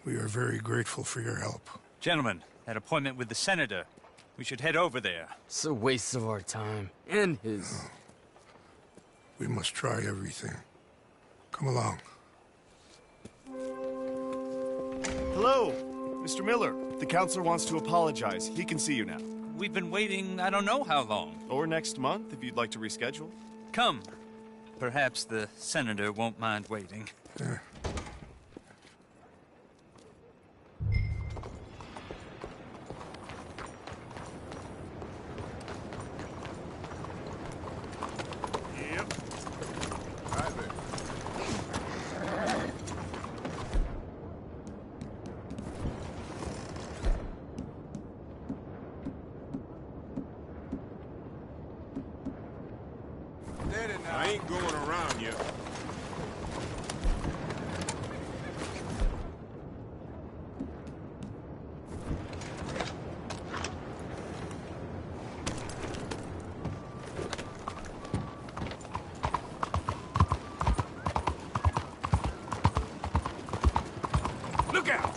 [SPEAKER 21] We are very grateful for your help.
[SPEAKER 13] Gentlemen, that appointment with the senator. We should head over there.
[SPEAKER 20] It's a waste of our time. And his.
[SPEAKER 21] We must try everything. Come along.
[SPEAKER 22] Hello, Mr. Miller. The counselor wants to apologize. He can see you now.
[SPEAKER 13] We've been waiting I don't know how long.
[SPEAKER 22] Or next month, if you'd like to reschedule.
[SPEAKER 13] Come. Perhaps the senator won't mind waiting.
[SPEAKER 21] Yeah.
[SPEAKER 4] I ain't going around yet. Look out!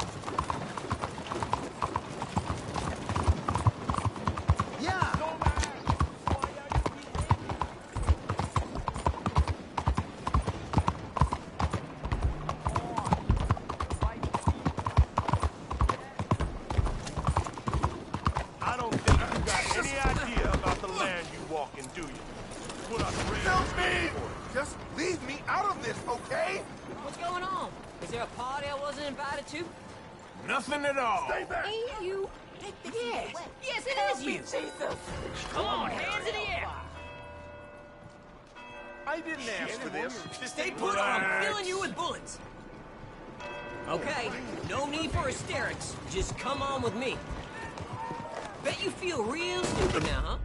[SPEAKER 5] out of this, okay?
[SPEAKER 7] What's going on? Is there a party I wasn't invited to?
[SPEAKER 15] Nothing at all.
[SPEAKER 5] Stay back!
[SPEAKER 11] Ain't you? Yes.
[SPEAKER 7] Yes, it is you.
[SPEAKER 11] Jesus.
[SPEAKER 7] Come on, hands in the air.
[SPEAKER 22] I didn't ask for this.
[SPEAKER 7] Stay put or I'm filling you with bullets. Okay, no need for hysterics. Just come on with me. Bet you feel real stupid now, huh?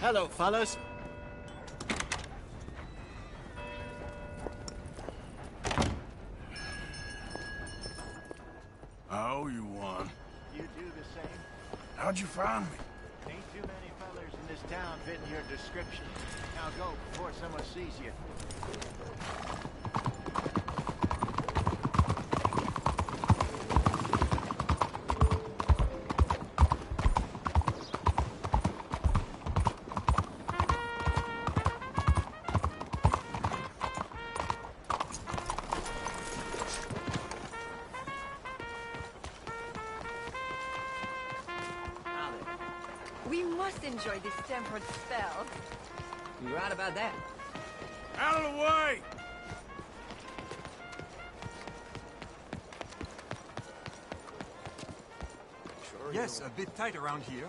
[SPEAKER 16] Hello, fellas.
[SPEAKER 15] I owe you one.
[SPEAKER 10] You do the same?
[SPEAKER 15] How'd you find me?
[SPEAKER 10] Ain't too many fellers in this town fitting your description. Now go before someone sees you.
[SPEAKER 11] We must enjoy this tempered spell.
[SPEAKER 7] You're right about that.
[SPEAKER 15] Out of the way!
[SPEAKER 16] Yes, a bit tight around here.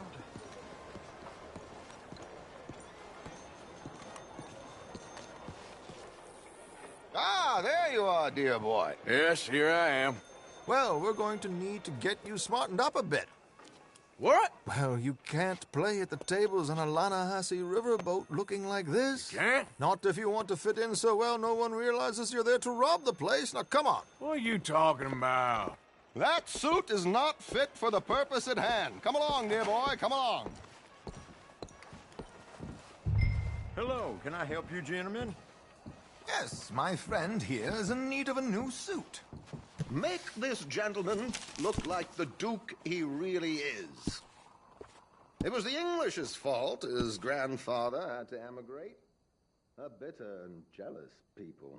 [SPEAKER 5] Ah, there you are, dear boy.
[SPEAKER 15] Yes, here I am.
[SPEAKER 5] Well, we're going to need to get you smartened up a bit.
[SPEAKER 15] What?
[SPEAKER 5] Well, you can't play at the tables on a Lannahechee riverboat looking like this.
[SPEAKER 15] Can't?
[SPEAKER 5] Not if you want to fit in so well no one realizes you're there to rob the place. Now, come on.
[SPEAKER 15] What are you talking about?
[SPEAKER 5] That suit is not fit for the purpose at hand. Come along, dear boy, come along.
[SPEAKER 16] Hello, can I help you, gentlemen?
[SPEAKER 5] Yes, my friend here is in need of a new suit.
[SPEAKER 3] Make this gentleman look like the Duke he really is. It was the English's fault his grandfather had to emigrate. A bitter and jealous people.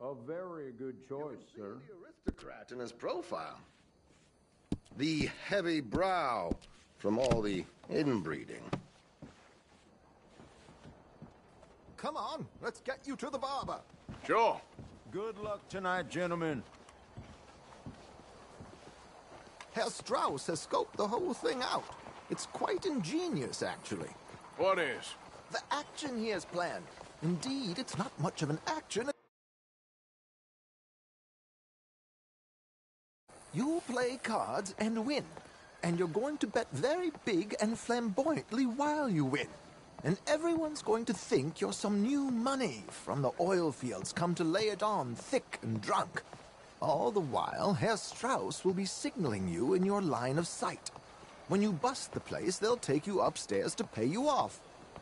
[SPEAKER 16] A very good choice, sir.
[SPEAKER 3] The aristocrat in his profile. The heavy brow from all the inbreeding.
[SPEAKER 5] Come on, let's get you to the barber.
[SPEAKER 15] Sure.
[SPEAKER 16] Good luck tonight, gentlemen.
[SPEAKER 5] Herr Strauss has scoped the whole thing out. It's quite ingenious, actually.
[SPEAKER 15] What is?
[SPEAKER 5] The action he has planned. Indeed, it's not much of an action. You play cards and win. And you're going to bet very big and flamboyantly while you win. And everyone's going to think you're some new money from the oil fields come to lay it on thick and drunk. All the while, Herr Strauss will be signaling you in your line of sight. When you bust the place, they'll take you upstairs to pay you off.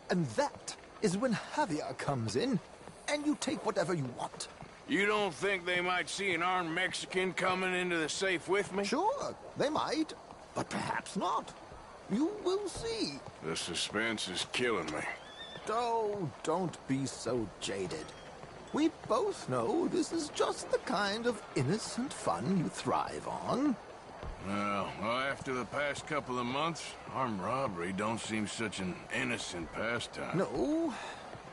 [SPEAKER 5] And that is when Javier comes in, and you take whatever you want.
[SPEAKER 15] You don't think they might see an armed Mexican coming into the safe with me?
[SPEAKER 5] Sure, they might, but perhaps not. You will see.
[SPEAKER 15] The suspense is killing me.
[SPEAKER 5] Oh, don't be so jaded. We both know this is just the kind of innocent fun you thrive on.
[SPEAKER 15] Well, after the past couple of months, armed robbery don't seem such an innocent pastime.
[SPEAKER 5] No,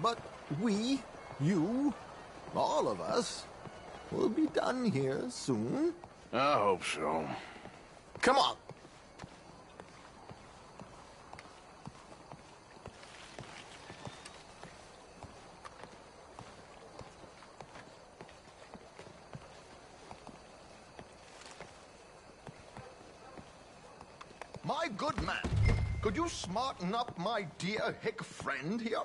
[SPEAKER 5] but we, you, all of us, will be done here soon.
[SPEAKER 15] I hope so.
[SPEAKER 5] Come on. My good man, could you smarten up my dear hick friend here?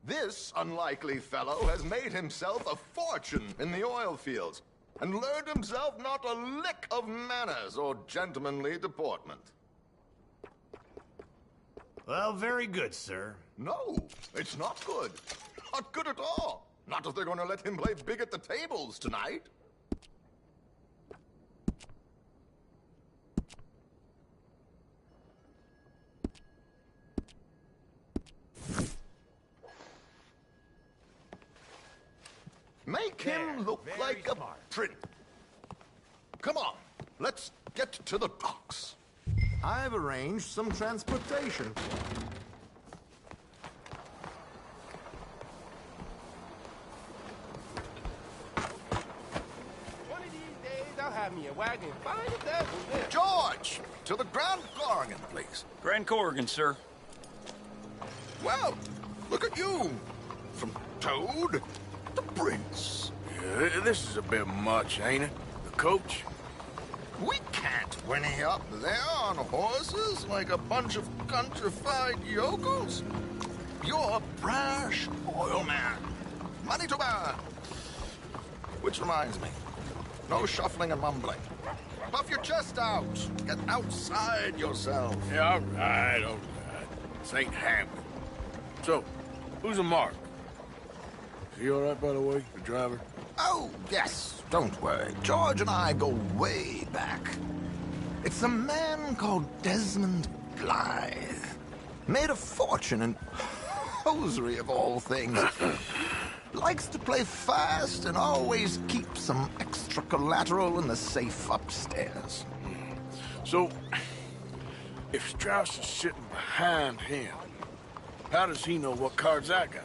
[SPEAKER 5] This unlikely fellow has made himself a fortune in the oil fields and learned himself not a lick of manners or gentlemanly deportment.
[SPEAKER 6] Well, very good, sir.
[SPEAKER 5] No, it's not good. Not good at all.
[SPEAKER 3] Not if they're going to let him play big at the tables tonight. Make him look like a prince. Come on, let's get to the docks. I've arranged some transportation.
[SPEAKER 20] One of these days, I'll have me a wagon fine as that one there.
[SPEAKER 3] George, to the Grand Corrigan, please.
[SPEAKER 13] Grand Corrigan, sir.
[SPEAKER 3] Well, look at you. From Toad to Prince.
[SPEAKER 15] Yeah, this is a bit much, ain't it? The coach?
[SPEAKER 3] We can't whinny up there on horses like a bunch of countrified yokels. You're a brash oil man. Money to burn. Which reminds me, no shuffling and mumbling. Puff your chest out. Get outside yourself.
[SPEAKER 15] Yeah, all right. This ain't happening. So, who's a Mark? Is he all right, by the way, the driver?
[SPEAKER 3] Oh, yes. Don't worry. George and I go way back. It's a man called Desmond Blythe. Made a fortune in hosiery of all things. Likes to play fast and always keeps some extra collateral in the safe upstairs.
[SPEAKER 15] So, if Strauss is sitting behind him, how does he know what cards I got?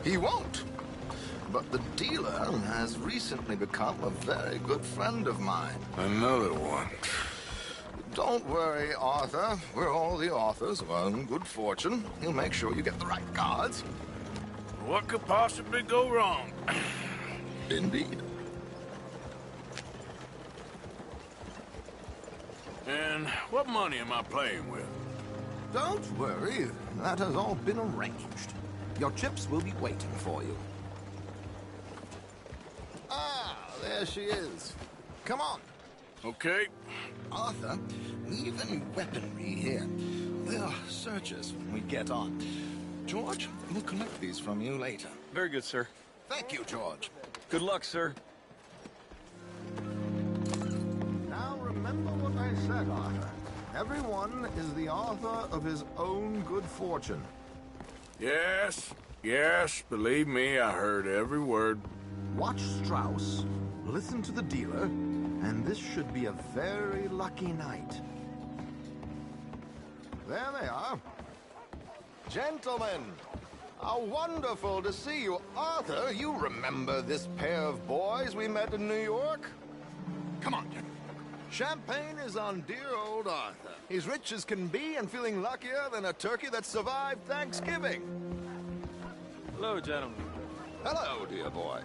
[SPEAKER 3] He won't. But the dealer has recently become a very good friend of mine.
[SPEAKER 15] Another one.
[SPEAKER 3] Don't worry, Arthur. We're all the authors of our own good fortune. He'll make sure you get the right cards.
[SPEAKER 15] What could possibly go wrong?
[SPEAKER 3] Indeed.
[SPEAKER 15] And what money am I playing with?
[SPEAKER 3] Don't worry. That has all been arranged. Your chips will be waiting for you. Ah, there she is. Come on.
[SPEAKER 15] Okay.
[SPEAKER 3] Arthur, leave any weaponry here. They'll search us when we get on. George, we'll collect these from you later.
[SPEAKER 13] Very good, sir.
[SPEAKER 3] Thank you, George.
[SPEAKER 13] Good luck, sir.
[SPEAKER 3] Now remember what I said, Arthur. Everyone is the author of his own good fortune.
[SPEAKER 15] Yes, believe me, I heard every word.
[SPEAKER 3] Watch Strauss, listen to the dealer, and this should be a very lucky night. There they are. Gentlemen, how wonderful to see you. Arthur, you remember this pair of boys we met in New York? Come on, gentlemen. Champagne is on dear old Arthur. He's rich as can be and feeling luckier than a turkey that survived Thanksgiving.
[SPEAKER 18] Hello, gentlemen.
[SPEAKER 3] Hello, dear boy.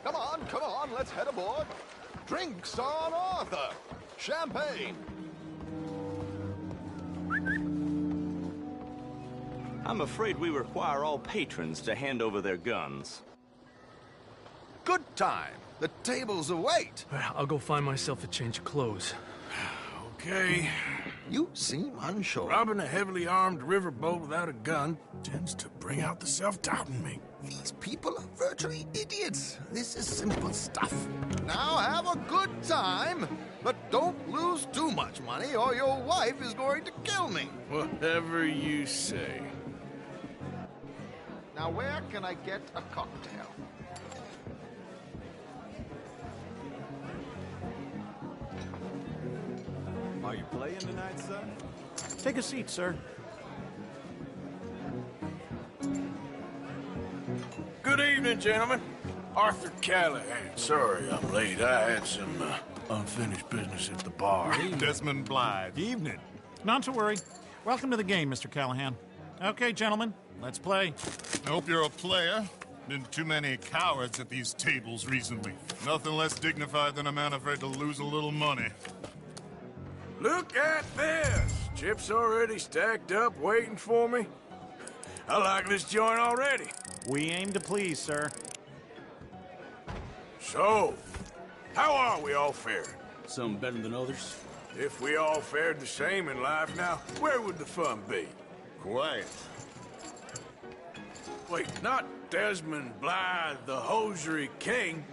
[SPEAKER 3] Come on, let's head aboard. Drinks on Arthur. Champagne.
[SPEAKER 6] I'm afraid we require all patrons to hand over their guns.
[SPEAKER 3] Good time. The tables await.
[SPEAKER 18] I'll go find myself a change of clothes.
[SPEAKER 15] Okay.
[SPEAKER 3] You seem unsure.
[SPEAKER 15] Robbing a heavily armed riverboat without a gun tends to bring out the self-doubt in me.
[SPEAKER 3] These people are virtually idiots. This is simple stuff. Now have a good time, but don't lose too much money or your wife is going to kill me.
[SPEAKER 15] Whatever you say.
[SPEAKER 3] Now where can I get a cocktail?
[SPEAKER 16] Are you playing tonight, son?
[SPEAKER 10] Take a seat, sir.
[SPEAKER 15] Good evening, gentlemen. Arthur Callahan. Sorry I'm late. I had some unfinished business at the bar.
[SPEAKER 12] Desmond Blythe.
[SPEAKER 23] Evening. Not to worry. Welcome to the game, Mr. Callahan. Okay, gentlemen, let's play.
[SPEAKER 12] I hope you're a player. Been too many cowards at these tables recently. Nothing less dignified than a man afraid to lose a little money.
[SPEAKER 15] Look at this! Chips already stacked up, waiting for me. I like this joint already.
[SPEAKER 23] We aim to please, sir.
[SPEAKER 15] So, how are we all faring?
[SPEAKER 6] Some better than others.
[SPEAKER 15] If we all fared the same in life now, where would the fun be?
[SPEAKER 12] Quiet.
[SPEAKER 15] Wait, not Desmond Blythe, the hosiery king.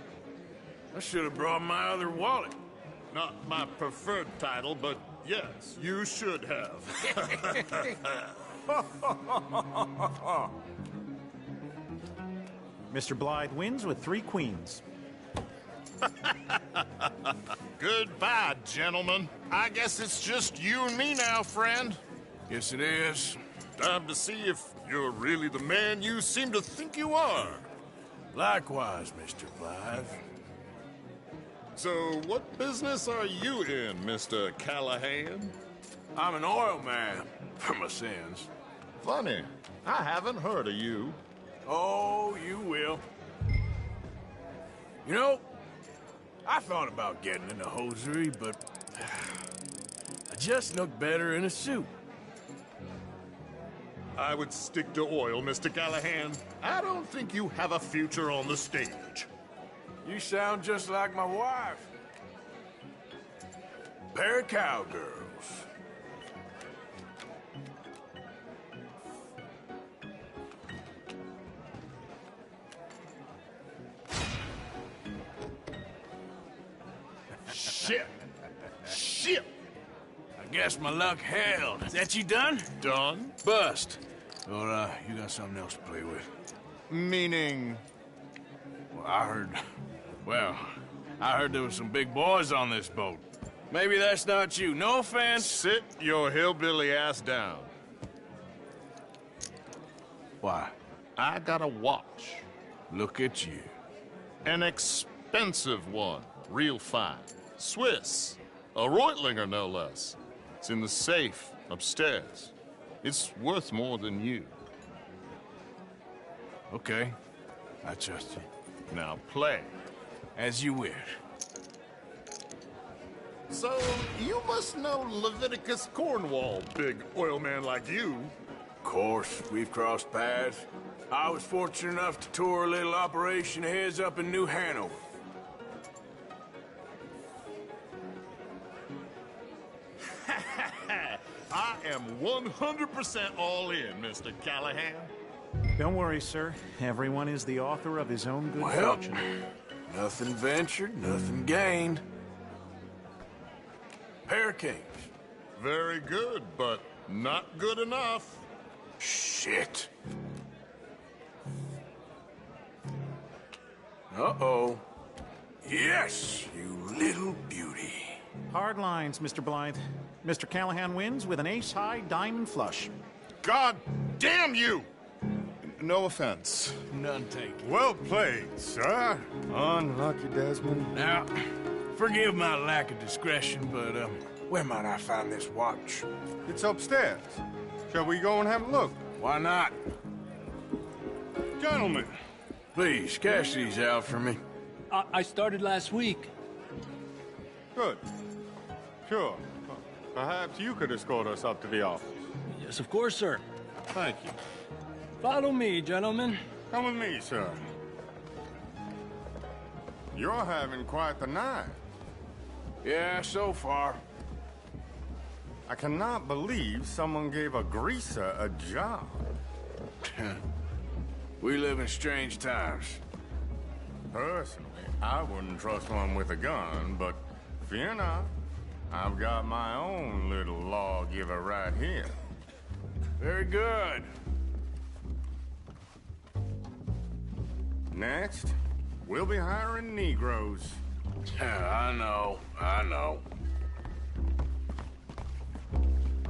[SPEAKER 15] I should have brought my other wallet.
[SPEAKER 12] Not my preferred title, but yes, you should have.
[SPEAKER 23] Mr. Blythe wins with 3 queens.
[SPEAKER 12] Goodbye, gentlemen. I guess it's just you and me now, friend.
[SPEAKER 15] Yes, it is.
[SPEAKER 12] Time to see if you're really the man you seem to think you are.
[SPEAKER 15] Likewise, Mr. Blythe.
[SPEAKER 12] So, what business are you in, Mr. Callahan?
[SPEAKER 15] I'm an oil man, for my sins.
[SPEAKER 12] Funny, I haven't heard of you.
[SPEAKER 15] Oh, you will. You know, I thought about getting into hosiery, but I just look better in a suit.
[SPEAKER 12] I would stick to oil, Mr. Callahan. I don't think you have a future on the stage.
[SPEAKER 15] You sound just like my wife. Pair of cowgirls.
[SPEAKER 12] Shit! Shit!
[SPEAKER 15] I guess my luck held. Is that you done?
[SPEAKER 12] Done?
[SPEAKER 15] Bust. Or, you got something else to play with?
[SPEAKER 12] Meaning?
[SPEAKER 15] Well, I heard there was some big boys on this boat. Maybe that's not you. No offense.
[SPEAKER 12] Sit your hillbilly ass down.
[SPEAKER 15] Why?
[SPEAKER 12] I got a watch.
[SPEAKER 15] Look at you.
[SPEAKER 12] An expensive one. Real fine. Swiss. A Reutlinger, no less. It's in the safe upstairs. It's worth more than you.
[SPEAKER 15] Okay. I trust you.
[SPEAKER 12] Now play.
[SPEAKER 15] As you wish.
[SPEAKER 12] So, you must know Leviticus Cornwall, big oil man like you.
[SPEAKER 15] Of course, we've crossed paths. I was fortunate enough to tour a little operation of his up in New Hanover.
[SPEAKER 12] I am 100% all in, Mr. Callahan.
[SPEAKER 23] Don't worry, sir. Everyone is the author of his own good
[SPEAKER 15] Well,
[SPEAKER 23] fortune.
[SPEAKER 15] nothing ventured, nothing gained. Pair of kings.
[SPEAKER 12] Very good, but not good enough.
[SPEAKER 15] Shit. Uh-oh. Yes, you little beauty.
[SPEAKER 23] Hard lines, Mr. Blythe. Mr. Callahan wins with an ace-high diamond flush.
[SPEAKER 12] God damn you! No offense.
[SPEAKER 15] None taken.
[SPEAKER 12] Well played, sir.
[SPEAKER 2] Unlucky, Desmond.
[SPEAKER 15] Now, forgive my lack of discretion, but, where might I find this watch?
[SPEAKER 2] It's upstairs. Shall we go and have a look?
[SPEAKER 15] Why not?
[SPEAKER 2] Gentlemen.
[SPEAKER 15] Please, cash these out for me.
[SPEAKER 14] I started last week.
[SPEAKER 2] Good. Sure. Perhaps you could escort us up to the office.
[SPEAKER 14] Yes, of course, sir.
[SPEAKER 2] Thank you.
[SPEAKER 14] Follow me, gentlemen.
[SPEAKER 2] Come with me, sir. You're having quite the night.
[SPEAKER 15] Yeah, so far.
[SPEAKER 2] I cannot believe someone gave a greaser a job.
[SPEAKER 15] We live in strange times.
[SPEAKER 2] Personally, I wouldn't trust one with a gun, but fear not. I've got my own little lawgiver right here.
[SPEAKER 15] Very good.
[SPEAKER 2] Next, we'll be hiring Negroes.
[SPEAKER 15] I know.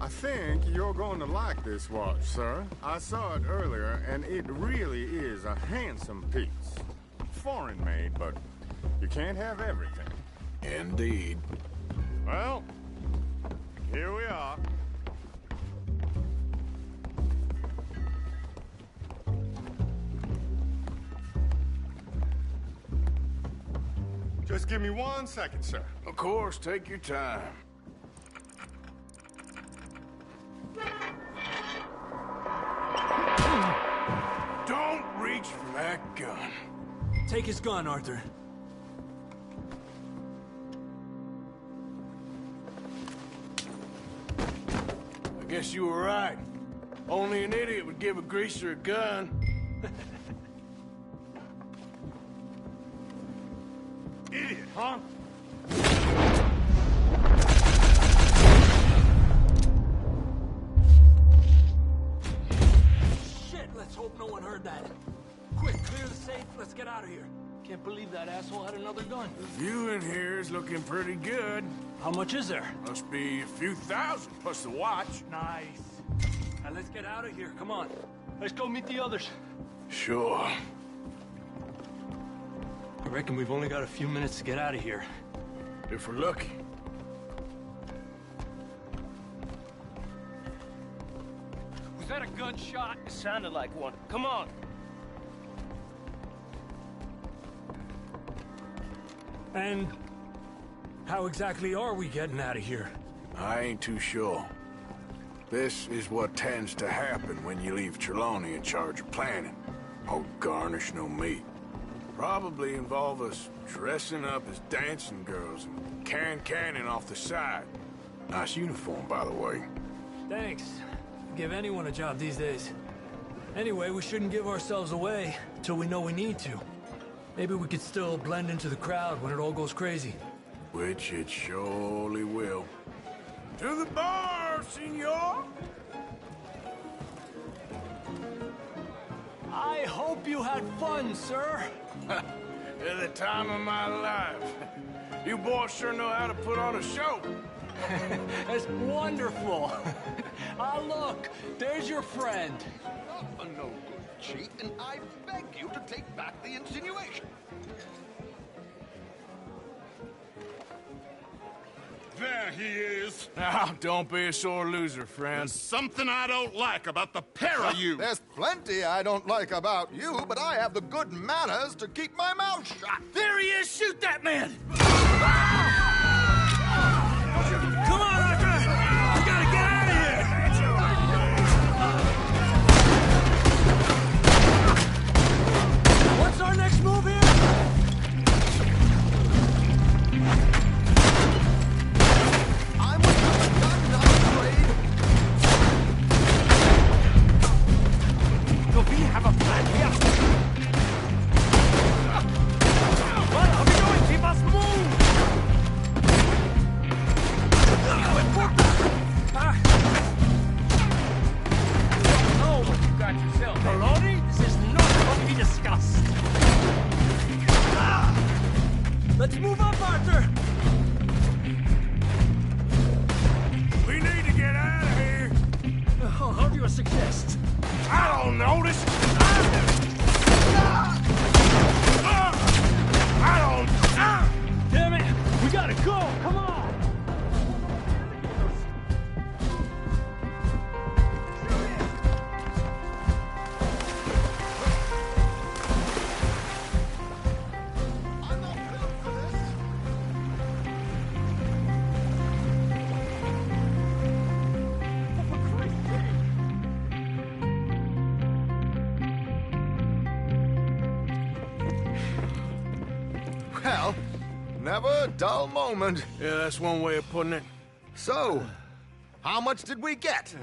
[SPEAKER 2] I think you're going to like this watch, sir. I saw it earlier, and it really is a handsome piece. Foreign made, but you can't have everything.
[SPEAKER 15] Indeed.
[SPEAKER 2] Well, here we are. Just give me 1 second, sir.
[SPEAKER 15] Of course, take your time. Don't reach for that gun.
[SPEAKER 14] Take his gun, Arthur.
[SPEAKER 15] I guess you were right. Only an idiot would give a greaser a gun.
[SPEAKER 4] Idiot, huh?
[SPEAKER 14] Shit, let's hope no one heard that. Quick, clear the safe, let's get out of here. Can't believe that asshole had another gun.
[SPEAKER 4] The view in here is looking pretty good.
[SPEAKER 14] How much is there?
[SPEAKER 4] Must be a few thousand, plus the watch.
[SPEAKER 14] Nice. Now let's get out of here, come on. Let's go meet the others.
[SPEAKER 15] Sure.
[SPEAKER 14] I reckon we've only got a few minutes to get out of here.
[SPEAKER 15] If we're lucky.
[SPEAKER 14] Was that a gunshot?
[SPEAKER 18] It sounded like one. Come on.
[SPEAKER 14] And how exactly are we getting out of here?
[SPEAKER 15] I ain't too sure. This is what tends to happen when you leave Trelawney in charge of planning. Oh, garnish no meat. Probably involve us dressing up as dancing girls and carrying cannon off the side. Nice uniform, by the way.
[SPEAKER 14] Thanks. Give anyone a job these days. Anyway, we shouldn't give ourselves away till we know we need to. Maybe we could still blend into the crowd when it all goes crazy.
[SPEAKER 15] Which it surely will.
[SPEAKER 4] To the bar, senor!
[SPEAKER 14] I hope you had fun, sir.
[SPEAKER 15] At the time of my life. You boys sure know how to put on a show.
[SPEAKER 14] That's wonderful. Ah, look, there's your friend.
[SPEAKER 3] A no good cheat, and I beg you to take back the insinuation.
[SPEAKER 2] There he is.
[SPEAKER 15] Now, don't be a sore loser, friend.
[SPEAKER 2] There's something I don't like about the pair of you.
[SPEAKER 3] There's plenty I don't like about you, but I have the good manners to keep my mouth shut.
[SPEAKER 14] There he is! Shoot that man! Come on, Arthur! We gotta get out of here! What's our next move here?
[SPEAKER 3] I'm with the gun, I'm afraid.
[SPEAKER 17] Do we have a plan here? What are we doing? We must move! Oh, what you got yourself, Maloney? This is not going to be discussed.
[SPEAKER 14] Let's move up, Arthur!
[SPEAKER 4] We need to get out of here.
[SPEAKER 14] How do you suggest?
[SPEAKER 4] I don't know this. I don't.
[SPEAKER 14] Damn it! We gotta go! Come on!
[SPEAKER 3] I'm not built for this. Well, never a dull moment.
[SPEAKER 15] Yeah, that's one way of putting it.
[SPEAKER 3] So, how much did we get?